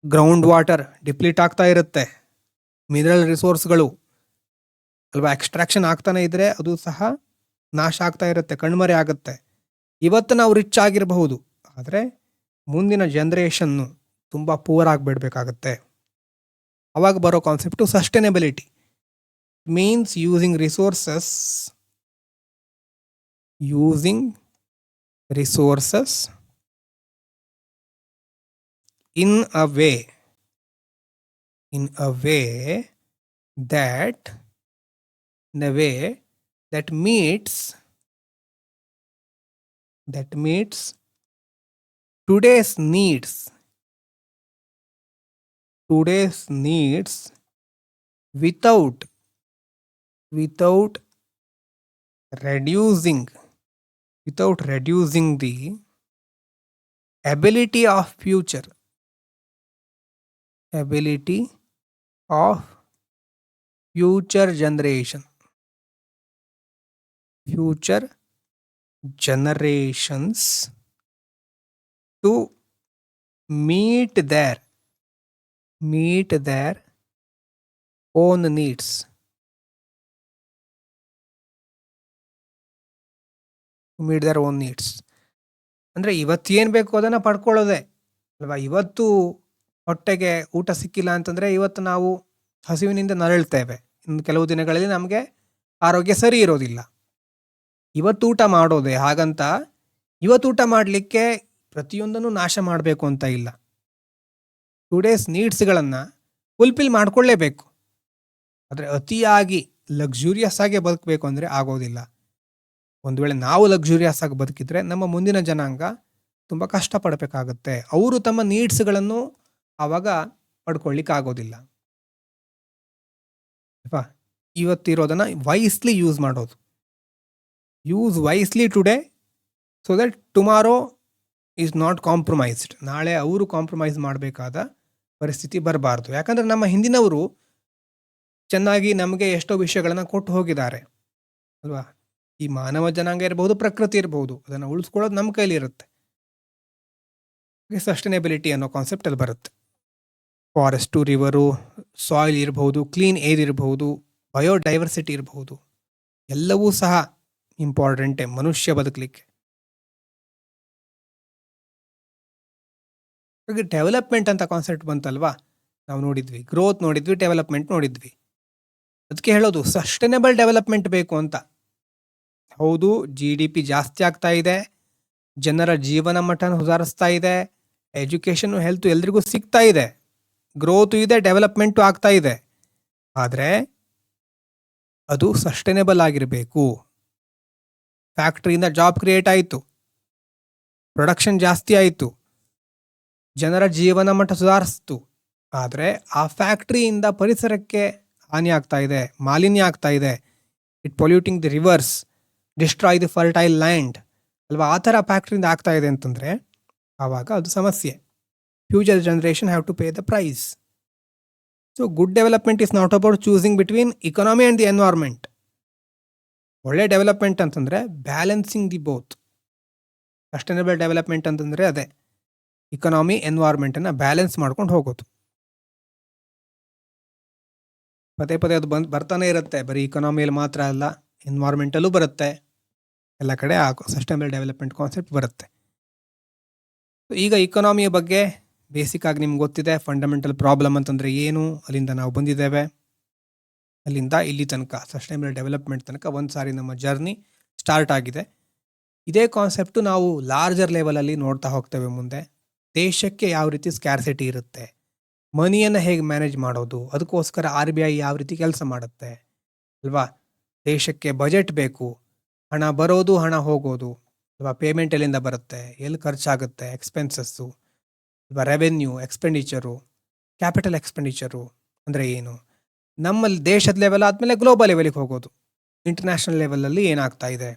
ಗ್ರೌಂಡ್ ವಾಟರ್ ಡಿಪ್ಲೀಟ್ ಆಗ್ತಾ ಇರುತ್ತೆ, ಮಿನರಲ್ ರಿಸೋರ್ಸ್ಗಳು ಅಲ್ವಾ ಎಕ್ಸ್ಟ್ರಾಕ್ಷನ್ ಆಗ್ತಾನೆ ಇದ್ರೆ ಅದು ಸಹ ನಾಶ ಆಗ್ತಾ ಇರುತ್ತೆ, ಕಣ್ಮರೆ ಆಗುತ್ತೆ. ಇವತ್ತು ನಾವು ರಿಚ್ ಆಗಿರಬಹುದು, ಆದರೆ ಮುಂದಿನ ಜನ್ರೇಷನ್ನು ತುಂಬ ಪೂರ್ ಆಗಿಬಿಡ್ಬೇಕಾಗತ್ತೆ. ಅವಾಗ ಬರೋ concept sustainability. Means using resources in a way that meets today's needs without reducing the ability of future generations to meet their own needs. ಅಂದರೆ ಇವತ್ತೇನು ಬೇಕು ಅದನ್ನು ಪಡ್ಕೊಳ್ಳೋದೆ ಅಲ್ವಾ. ಇವತ್ತು ಹೊಟ್ಟೆಗೆ ಊಟ ಸಿಕ್ಕಿಲ್ಲ ಅಂತಂದರೆ ಇವತ್ತು ನಾವು ಹಸಿವಿನಿಂದ ನರಳ್ತೇವೆ. ಇನ್ನು ಕೆಲವು ದಿನಗಳಲ್ಲಿ ನಮಗೆ ಆರೋಗ್ಯ ಸರಿ ಇರೋದಿಲ್ಲ. ಇವತ್ತು ಊಟ ಮಾಡೋದೆ. ಹಾಗಂತ ಇವತ್ತು ಊಟ ಮಾಡಲಿಕ್ಕೆ ಪ್ರತಿಯೊಂದನ್ನು ನಾಶ ಮಾಡಬೇಕು ಅಂತ ಇಲ್ಲ. ಟುಡೇಸ್ ನೀಡ್ಸ್ಗಳನ್ನು ಫುಲ್ಫಿಲ್ ಮಾಡಿಕೊಳ್ಳೇಬೇಕು. ಆದರೆ ಅತಿಯಾಗಿ ಲಕ್ಸುರಿಯಸ್ ಆಗಿ ಬದುಕಬೇಕು ಅಂದರೆ ಆಗೋದಿಲ್ಲ. ಒಂದು ವೇಳೆ ನಾವು ಲಕ್ಸುರಿಯಸ್ ಆಗಿ ಬದುಕಿದ್ರೆ ನಮ್ಮ ಮುಂದಿನ ಜನಾಂಗ ತುಂಬ ಕಷ್ಟಪಡಬೇಕಾಗತ್ತೆ. ಅವರು ತಮ್ಮ ನೀಡ್ಸ್ಗಳನ್ನು ಆವಾಗ ಪಡ್ಕೊಳ್ಳಿಕ್ಕಾಗೋದಿಲ್ಲ. ಅಲ್ವಾ. ಇವತ್ತಿರೋದನ್ನು ವೈಸ್ಲಿ ಯೂಸ್ ಮಾಡೋದು. Use wisely today so that tomorrow is not compromised. ನಾಳೆ ಅವರು ಕಾಂಪ್ರಮೈಸ್ ಮಾಡಬೇಕಾದ ಪರಿಸ್ಥಿತಿ ಬರಬಾರ್ದು. ಯಾಕಂದರೆ ನಮ್ಮ ಹಿಂದಿನವರು ಚೆನ್ನಾಗಿ ನಮಗೆ ಎಷ್ಟೋ ವಿಷಯಗಳನ್ನು ಕೊಟ್ಟು ಹೋಗಿದ್ದಾರೆ ಅಲ್ವಾ. ಈ ಮಾನವ ಜನಾಂಗ ಇರಬಹುದು, ಪ್ರಕೃತಿ ಇರಬಹುದು, ಅದನ್ನು ಉಳಿಸ್ಕೊಳ್ಳೋದು ನಮ್ಮ ಕೈಲಿ ಇರುತ್ತೆ. ಸಸ್ಟೈನೆಬಿಲಿಟಿ ಅನ್ನೋ ಕಾನ್ಸೆಪ್ಟ್ ಅಲ್ಲಿ ಬರುತ್ತೆ. ಫಾರೆಸ್ಟು, ರಿವರು, ಸಾಯಿಲ್ ಇರಬಹುದು, ಕ್ಲೀನ್ ಏರ್ ಇರಬಹುದು, ಬಯೋಡೈವರ್ಸಿಟಿ ಇರಬಹುದು, ಎಲ್ಲವೂ ಸಹ ಇಂಪಾರ್ಟೆಂಟೇ ಮನುಷ್ಯ ಬದುಕಲಿಕ್ಕೆ. ಹಾಗೆ ಡೆವಲಪ್ಮೆಂಟ್ ಅಂತ ಕಾನ್ಸೆಪ್ಟ್ ಬಂತಲ್ವಾ, ನಾವು ನೋಡಿದ್ವಿ, ಗ್ರೋತ್ ನೋಡಿದ್ವಿ, ಡೆವಲಪ್ಮೆಂಟ್ ನೋಡಿದ್ವಿ. ಅದಕ್ಕೆ ಹೇಳೋದು ಸಸ್ಟೈನಬಲ್ ಡೆವಲಪ್ಮೆಂಟ್ ಬೇಕು ಅಂತ. ಹೌದು, GDP ಜಾಸ್ತಿ ಆಗ್ತಾ ಇದೆ, ಜನರ ಜೀವನ ಮಟ್ಟನ ಸುಧಾರಿಸ್ತಾ ಇದೆ, ಎಜುಕೇಷನ್, ಹೆಲ್ತ್ ಎಲ್ರಿಗೂ ಸಿಗ್ತಾ ಇದೆ, ಗ್ರೋತು ಇದೆ, ಡೆವಲಪ್ಮೆಂಟು ಆಗ್ತಾ ಇದೆ. ಆದರೆ ಅದು ಸಸ್ಟೈನೇಬಲ್ ಆಗಿರಬೇಕು. ಫ್ಯಾಕ್ಟ್ರಿಯಿಂದ ಜಾಬ್ ಕ್ರಿಯೇಟ್ ಆಯಿತು, ಪ್ರೊಡಕ್ಷನ್ ಜಾಸ್ತಿ ಆಯಿತು, ಜನರ ಜೀವನ ಮಟ್ಟ ಸುಧಾರಿಸ್ತು. ಆದರೆ ಆ ಫ್ಯಾಕ್ಟ್ರಿಯಿಂದ ಪರಿಸರಕ್ಕೆ ಹಾನಿ ಆಗ್ತಾ ಇದೆ, ಮಾಲಿನ್ಯ ಆಗ್ತಾ ಇದೆ. It polluting the rivers, destroy the fertile land ಅಲ್ವಾ. ಆ ಥರ ಫ್ಯಾಕ್ಟ್ರಿಯಿಂದ ಆಗ್ತಾ ಇದೆ ಅಂತಂದರೆ ಆವಾಗ ಅದು ಸಮಸ್ಯೆ. Future generation have to pay the price. So good development is not about choosing between economy and the environment. ಒಳ್ಳೆ ಡೆವಲಪ್ಮೆಂಟ್ ಅಂತಂದರೆ balancing the both. Sustainable development ಅಂತಂದರೆ ಅದೇ ಇಕಾನಮಿ ಎನ್ವೈರ್ಮೆಂಟನ್ನು ಬ್ಯಾಲೆನ್ಸ್ ಮಾಡ್ಕೊಂಡು ಹೋಗೋದು. ಪದೇ ಪದೇ ಅದು ಬರ್ತಾನೆ ಇರುತ್ತೆ. ಬರೀ ಇಕಾನಮಿಯಲ್ಲಿ ಮಾತ್ರ ಅಲ್ಲ, ಎನ್ವೈರ್ಮೆಂಟಲ್ಲೂ ಬರುತ್ತೆ, ಎಲ್ಲ ಕಡೆ ಆ ಸಸ್ಟೈನಬಲ್ ಡೆವಲಪ್ಮೆಂಟ್ ಕಾನ್ಸೆಪ್ಟ್ ಬರುತ್ತೆ. ಈಗ ಇಕಾನಮಿಯ ಬಗ್ಗೆ ಬೇಸಿಕ್ ಆಗಿ ನಿಮ್ಗೆ ಗೊತ್ತಿದೆ. ಫಂಡಮೆಂಟಲ್ ಪ್ರಾಬ್ಲಮ್ ಅಂತಂದರೆ ಏನು, ಅಲ್ಲಿಂದ ನಾವು ಬಂದಿದ್ದೇವೆ. ಅಲ್ಲಿಂದ ಇಲ್ಲಿ ತನಕ ಸಸ್ಟೈನಬಲ್ ಡೆವಲಪ್ಮೆಂಟ್ ತನಕ ಒಂದು ಸಾರಿ ನಮ್ಮ ಜರ್ನಿ ಸ್ಟಾರ್ಟ್ ಆಗಿದೆ. ಇದೇ ಕಾನ್ಸೆಪ್ಟು ನಾವು ಲಾರ್ಜರ್ ಲೆವೆಲಲ್ಲಿ ನೋಡ್ತಾ ಹೋಗ್ತೇವೆ ಮುಂದೆ. ದೇಶಕ್ಕೆ ಯಾವ ರೀತಿ ಸ್ಕ್ಯಾರ್ಸಿಟಿ ಇರುತ್ತೆ, ಮನಿಯನ್ನು ಹೇಗೆ ಮ್ಯಾನೇಜ್ ಮಾಡೋದು, ಅದಕ್ಕೋಸ್ಕರ RBI ಯಾವ ರೀತಿ ಕೆಲಸ ಮಾಡುತ್ತೆ ಅಲ್ವಾ. ದೇಶಕ್ಕೆ ಬಜೆಟ್ ಬೇಕು, ಹಣ ಬರೋದು ಹಣ ಹೋಗೋದು ಅಲ್ವಾ, ಪೇಮೆಂಟ್ ಎಲ್ಲಿಂದ ಬರುತ್ತೆ, ಎಲ್ಲಿ ಖರ್ಚಾಗುತ್ತೆ, ಎಕ್ಸ್ಪೆನ್ಸಸ್ಸು ಅಲ್ವಾ, ರೆವೆನ್ಯೂ, ಎಕ್ಸ್ಪೆಂಡಿಚರು, ಕ್ಯಾಪಿಟಲ್ ಎಕ್ಸ್ಪೆಂಡಿಚರು ಅಂದರೆ ಏನು, ನಮ್ಮಲ್ಲಿ ದೇಶದ ಲೆವೆಲ್ ಆದಮೇಲೆ ಗ್ಲೋಬಲ್ ಲೆವೆಲಿಗೆ ಹೋಗೋದು, ಇಂಟರ್ನ್ಯಾಷನಲ್ ಲೆವೆಲಲ್ಲಿ ಏನಾಗ್ತಾ ಇದೆ,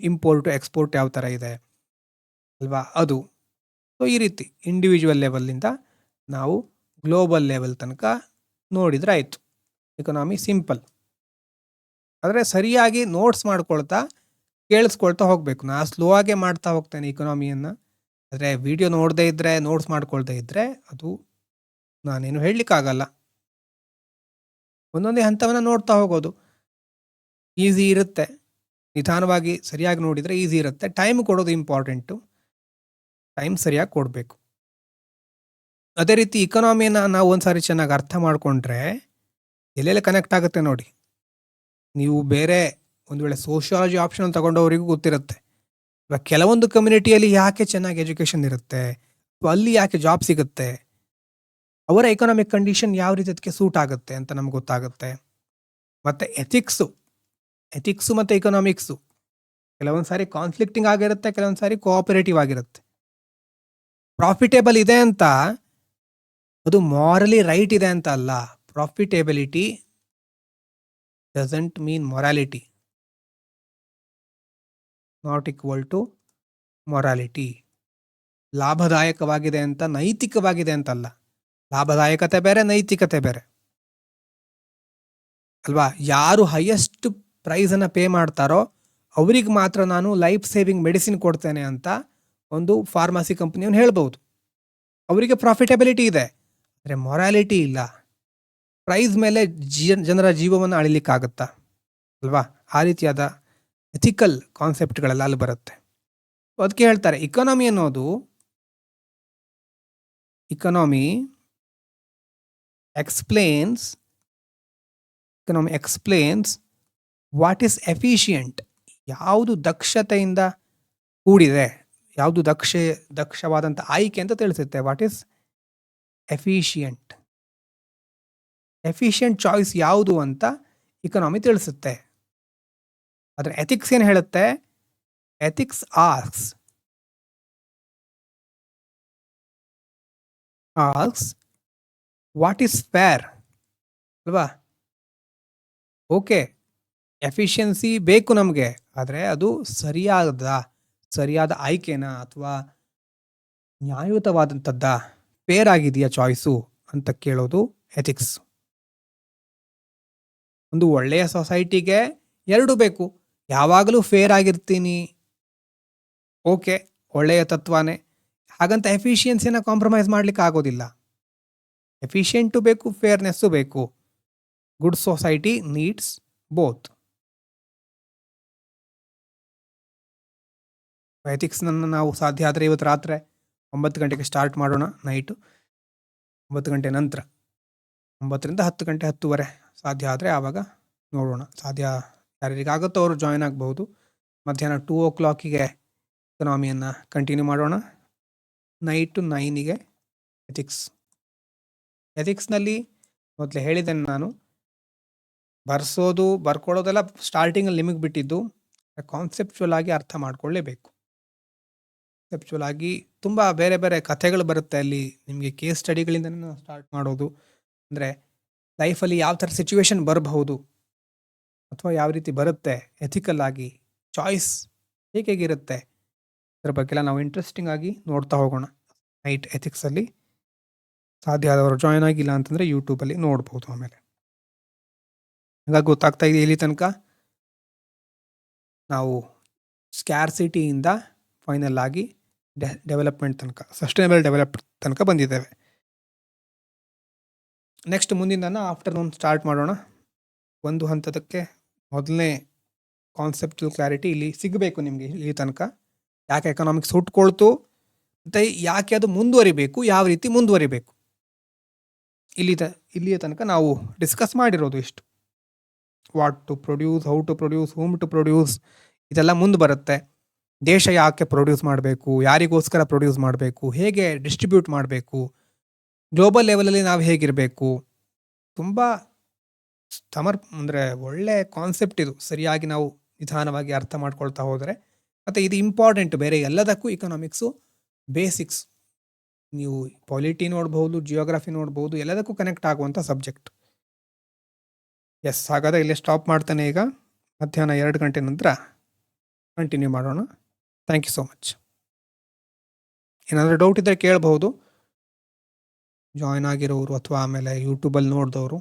ಇಂಪೋರ್ಟು ಎಕ್ಸ್ಪೋರ್ಟ್ ಯಾವ ಥರ ಇದೆ ಅಲ್ವಾ ಅದು. ಸೊ ಈ ರೀತಿ ಇಂಡಿವಿಜುವಲ್ ಲೆವೆಲ್ಲಿಂದ ನಾವು ಗ್ಲೋಬಲ್ ಲೆವೆಲ್ ತನಕ ನೋಡಿದರೆ ಆಯಿತು. ಎಕನಾಮಿ ಸಿಂಪಲ್, ಆದರೆ ಸರಿಯಾಗಿ ನೋಟ್ಸ್ ಮಾಡ್ಕೊಳ್ತಾ ಕೇಳಿಸ್ಕೊಳ್ತಾ ಹೋಗಬೇಕು. ನಾನು ಸ್ಲೋ ಆಗೇ ಮಾಡ್ತಾ ಹೋಗ್ತೇನೆ ಇಕನಾಮಿಯನ್ನು, ಆದರೆ ವಿಡಿಯೋ ನೋಡದೇ ಇದ್ದರೆ, ನೋಟ್ಸ್ ಮಾಡ್ಕೊಳ್ದೇ ಇದ್ದರೆ ಅದು ನಾನೇನು ಹೇಳಲಿಕ್ಕಾಗಲ್ಲ. ಒಂದೊಂದೇ ಹಂತವನ್ನು ನೋಡ್ತಾ ಹೋಗೋದು ಈಸಿ ಇರುತ್ತೆ, ನಿಧಾನವಾಗಿ ಸರಿಯಾಗಿ ನೋಡಿದರೆ ಈಸಿ ಇರುತ್ತೆ. ಟೈಮ್ ಕೊಡೋದು ಇಂಪಾರ್ಟೆಂಟು, ಟೈಮ್ ಸರಿಯಾಗಿ ಕೊಡಬೇಕು. ಅದೇ ರೀತಿ ಇಕನಾಮಿಯನ್ನು ನಾವು ಒಂದು ಸಾರಿ ಚೆನ್ನಾಗಿ ಅರ್ಥ ಮಾಡಿಕೊಂಡ್ರೆ ಎಲ್ಲೆಲ್ಲಿ ಕನೆಕ್ಟ್ ಆಗುತ್ತೆ ನೋಡಿ. ನೀವು ಬೇರೆ ಒಂದು ವೇಳೆ ಸೋಷಿಯಾಲಜಿ ಆಪ್ಷನ್ ತಗೊಂಡವರಿಗೂ ಗೊತ್ತಿರುತ್ತೆ, ಇವಾಗ ಕೆಲವೊಂದು ಕಮ್ಯುನಿಟಿಯಲ್ಲಿ ಯಾಕೆ ಚೆನ್ನಾಗಿ ಎಜುಕೇಷನ್ ಇರುತ್ತೆ, ಅಲ್ಲಿ ಯಾಕೆ ಜಾಬ್ ಸಿಗುತ್ತೆ, ಅವರ ಎಕನಾಮಿಕ್ ಕಂಡೀಷನ್ ಯಾವ ರೀತಿ ಅದಕ್ಕೆ ಸೂಟ್ ಆಗುತ್ತೆ ಅಂತ ನಮ್ಗೆ ಗೊತ್ತಾಗುತ್ತೆ. ಮತ್ತು ಎಥಿಕ್ಸು ಮತ್ತು ಎಕನಾಮಿಕ್ಸು ಕೆಲವೊಂದು ಸಾರಿ ಕಾನ್ಫ್ಲಿಕ್ಟಿಂಗ್ ಆಗಿರುತ್ತೆ, ಕೆಲವೊಂದು ಸಾರಿ ಕೋಆಪರೇಟಿವ್ ಆಗಿರುತ್ತೆ. ಪ್ರಾಫಿಟೇಬಲ್ ಇದೆ ಅಂತ ಅದು ಮಾರಲಿ ರೈಟ್ ಇದೆ ಅಂತ ಅಲ್ಲ. Profitability doesn't mean morality, not equal to morality. ಲಾಭದಾಯಕವಾಗಿದೆ ಅಂತ ನೈತಿಕವಾಗಿದೆ ಅಂತಲ್ಲ, ಲಾಭದಾಯಕತೆ ಬೇರೆ, ನೈತಿಕತೆ ಬೇರೆ ಅಲ್ವಾ. ಯಾರು ಹೈಯೆಸ್ಟ್ ಪ್ರೈಸನ್ನು ಪೇ ಮಾಡ್ತಾರೋ ಅವ್ರಿಗೆ ಮಾತ್ರ ನಾನು ಲೈಫ್ ಸೇವಿಂಗ್ ಮೆಡಿಸಿನ್ ಕೊಡ್ತೇನೆ ಅಂತ ಒಂದು ಫಾರ್ಮಸಿ ಕಂಪ್ನಿಯವನು ಹೇಳ್ಬೋದು, ಅವರಿಗೆ ಪ್ರಾಫಿಟಬಿಲಿಟಿ ಇದೆ. ಆದರೆ ಮೊರಾಲಿಟಿ ಇಲ್ಲ. ಪ್ರೈಸ್ ಮೇಲೆ ಜನರ ಜೀವವನ್ನು ಅಳಿಲಿಕ್ಕಾಗತ್ತಾ ಅಲ್ವಾ. ಆ ರೀತಿಯಾದ ಎಥಿಕಲ್ ಕಾನ್ಸೆಪ್ಟ್ಗಳೆಲ್ಲ ಅಲ್ಲಿ ಬರುತ್ತೆ. ಅದಕ್ಕೆ ಹೇಳ್ತಾರೆ ಇಕಾನಮಿ ಅನ್ನೋದು, economy explains what is efficient, ಯಾವುದು ದಕ್ಷತೆಯಿಂದ ಕೂಡಿದೆ, ಯಾವುದು ದಕ್ಷವಾದಂಥ ಆಯ್ಕೆ ಅಂತ ತಿಳಿಸುತ್ತೆ. ವಾಟ್ ಈಸ್ ಎಫಿಷಿಯಂಟ್ ಚಾಯ್ಸ್ ಯಾವುದು ಅಂತ ಇಕನಾಮಿ ತಿಳಿಸುತ್ತೆ. ಆದರೆ ಎಥಿಕ್ಸ್ ಏನು ಹೇಳುತ್ತೆ, ethics asks what is fair ಅಲ್ವಾ. ಓಕೆ, ಎಫಿಷಿಯನ್ಸಿ ಬೇಕು ನಮಗೆ, ಆದರೆ ಅದು ಸರಿಯಾದ ಆಯ್ಕೆನಾ ಅಥವಾ ನ್ಯಾಯಯುತವಾದಂಥದ್ದ, ಫೇರ್ ಆಗಿದೆಯಾ ಚಾಯ್ಸು ಅಂತ ಕೇಳೋದು ಎಥಿಕ್ಸ್. ಒಂದು ಒಳ್ಳೆಯ ಸೊಸೈಟಿಗೆ ಎರಡು ಬೇಕು. ಯಾವಾಗಲೂ ಫೇರ್ ಆಗಿರ್ತೀನಿ, ಓಕೆ, ಒಳ್ಳೆಯ ತತ್ವನೇ, ಹಾಗಂತ ಎಫಿಷಿಯನ್ಸಿನ ಕಾಂಪ್ರಮೈಸ್ ಮಾಡಲಿಕ್ಕೆ ಆಗೋದಿಲ್ಲ. ಎಫಿಷಿಯೆಂಟು ಬೇಕು, ಫೇರ್ನೆಸ್ಸು ಬೇಕು. Good society needs both. ಎಥಿಕ್ಸ್ನನ್ನು ನಾವು ಸಾಧ್ಯ ಆದರೆ ಇವತ್ತು ರಾತ್ರಿ 9 ಗಂಟೆಗೆ ಸ್ಟಾರ್ಟ್ ಮಾಡೋಣ, ನೈಟು 9 ಗಂಟೆ ನಂತರ 9ರಿಂದ 10 ಗಂಟೆ 10:30 ಸಾಧ್ಯ ಆದರೆ ಆವಾಗ ನೋಡೋಣ. ಸಾಧ್ಯ ಯಾರಿಗಾಗುತ್ತೋ ಅವರು ಜಾಯ್ನ್ ಆಗ್ಬೋದು. ಮಧ್ಯಾಹ್ನ 2 o'clock ಎಕನಾಮಿಯನ್ನು ಕಂಟಿನ್ಯೂ ಮಾಡೋಣ. ನೈಟು 9 ಎಥಿಕ್ಸ್ನಲ್ಲಿ ಮೊದಲೇ ಹೇಳಿದ್ದೇನೆ ನಾನು, ಬರ್ಕೊಳ್ಳೋದೆಲ್ಲ ಸ್ಟಾರ್ಟಿಂಗಲ್ಲಿ ನಿಮಗೆ ಬಿಟ್ಟಿದ್ದು. ಕಾನ್ಸೆಪ್ಚುವಲ್ ಆಗಿ ಅರ್ಥ ಮಾಡ್ಕೊಳ್ಳೇಬೇಕು. ಕಾನ್ಸೆಪ್ಚುವಲ್ ಆಗಿ ತುಂಬ ಬೇರೆ ಬೇರೆ ಕಥೆಗಳು ಬರುತ್ತೆ ಅಲ್ಲಿ. ನಿಮಗೆ ಕೇಸ್ ಸ್ಟಡಿಗಳಿಂದ ಸ್ಟಾರ್ಟ್ ಮಾಡೋದು, ಅಂದರೆ ಲೈಫಲ್ಲಿ ಯಾವ ಥರ ಸಿಚುವೇಶನ್ ಬರಬಹುದು ಅಥವಾ ಯಾವ ರೀತಿ ಬರುತ್ತೆ, ಎಥಿಕಲ್ ಆಗಿ ಚಾಯ್ಸ್ ಹೇಗಿರುತ್ತೆ, ಅದ್ರ ಬಗ್ಗೆಲ್ಲ ನಾವು ಇಂಟ್ರೆಸ್ಟಿಂಗ್ ಆಗಿ ನೋಡ್ತಾ ಹೋಗೋಣ ನೈಟ್ ಎಥಿಕ್ಸಲ್ಲಿ. ಸಾಧ್ಯ ಆದವರು ಜಾಯ್ನ್ ಆಗಿಲ್ಲ ಅಂತಂದರೆ ಯೂಟ್ಯೂಬಲ್ಲಿ ನೋಡ್ಬೋದು. ಆಮೇಲೆ ಹಾಗಾಗಿ ಗೊತ್ತಾಗ್ತಾ ಇದೆ ಇಲ್ಲಿ ತನಕ ನಾವು ಸ್ಕ್ಯಾರ್ಸಿಟಿಯಿಂದ ಫೈನಲ್ ಆಗಿ ಡೆವಲಪ್ಮೆಂಟ್ ತನಕ, ಸಸ್ಟೈನಬಲ್ ಡೆವಲಪ್ಮೆಂಟ್ ತನಕ ಬಂದಿದ್ದೇವೆ. ನೆಕ್ಸ್ಟ್ ಮುಂದಿನ ಆಫ್ಟರ್ನೂನ್ ಸ್ಟಾರ್ಟ್ ಮಾಡೋಣ. ಒಂದು ಹಂತದಕ್ಕೆ ಮೊದಲನೇ ಕಾನ್ಸೆಪ್ಟಲ್ ಕ್ಲಾರಿಟಿ ಇಲ್ಲಿ ಸಿಗಬೇಕು ನಿಮಗೆ. ಇಲ್ಲಿ ತನಕ ಯಾಕೆ ಎಕನಾಮಿಕ್ಸ್ ಹುಟ್ಕೊಳ್ತು ಮತ್ತು ಯಾಕೆ ಅದು ಮುಂದುವರಿಬೇಕು, ಯಾವ ರೀತಿ ಮುಂದುವರಿಬೇಕು, ಇಲ್ಲಿಯ ತನಕ ನಾವು ಡಿಸ್ಕಸ್ ಮಾಡಿರೋದು ಇಷ್ಟು. What to produce, how to produce, whom to produce, ಇದೆಲ್ಲ ಮುಂದೆ ಬರುತ್ತೆ. ದೇಶ ಯಾಕೆ ಪ್ರೊಡ್ಯೂಸ್ ಮಾಡಬೇಕು, ಯಾರಿಗೋಸ್ಕರ ಪ್ರೊಡ್ಯೂಸ್ ಮಾಡಬೇಕು, ಹೇಗೆ ಡಿಸ್ಟ್ರಿಬ್ಯೂಟ್ ಮಾಡಬೇಕು, ಗ್ಲೋಬಲ್ ಲೆವೆಲಲ್ಲಿ ನಾವು ಹೇಗಿರಬೇಕು, ತುಂಬ ಅಂದರೆ ಒಳ್ಳೆ ಕಾನ್ಸೆಪ್ಟ್ ಇದು. ಸರಿಯಾಗಿ ನಾವು ನಿಧಾನವಾಗಿ ಅರ್ಥ ಮಾಡ್ಕೊಳ್ತಾ ಹೋದರೆ. ಮತ್ತು ಇದು ಇಂಪಾರ್ಟೆಂಟ್, ಬೇರೆ ಎಲ್ಲದಕ್ಕೂ ಇಕನಾಮಿಕ್ಸು ಬೇಸಿಕ್ಸ್. ನೀವು ಪಾಲಿಟಿ ನೋಡ್ಬೋದು, ಜಿಯೋಗ್ರಫಿ ನೋಡ್ಬೋದು, ಎಲ್ಲದಕ್ಕೂ ಕನೆಕ್ಟ್ ಆಗುವಂಥ ಸಬ್ಜೆಕ್ಟ್. ಎಸ್, ಹಾಗಾದರೆ ಇಲ್ಲೇ ಸ್ಟಾಪ್ ಮಾಡ್ತಾನೆ. ಈಗ ಮಧ್ಯಾಹ್ನ 2 ಗಂಟೆ ನಂತರ ಕಂಟಿನ್ಯೂ ಮಾಡೋಣ. Thank you so much. ಏನಾದರೂ ಡೌಟ್ ಇದ್ದರೆ ಕೇಳಬಹುದು, ಜಾಯ್ನ್ ಆಗಿರೋರು ಅಥವಾ ಆಮೇಲೆ ಯೂಟ್ಯೂಬಲ್ಲಿ ನೋಡಿದವರು.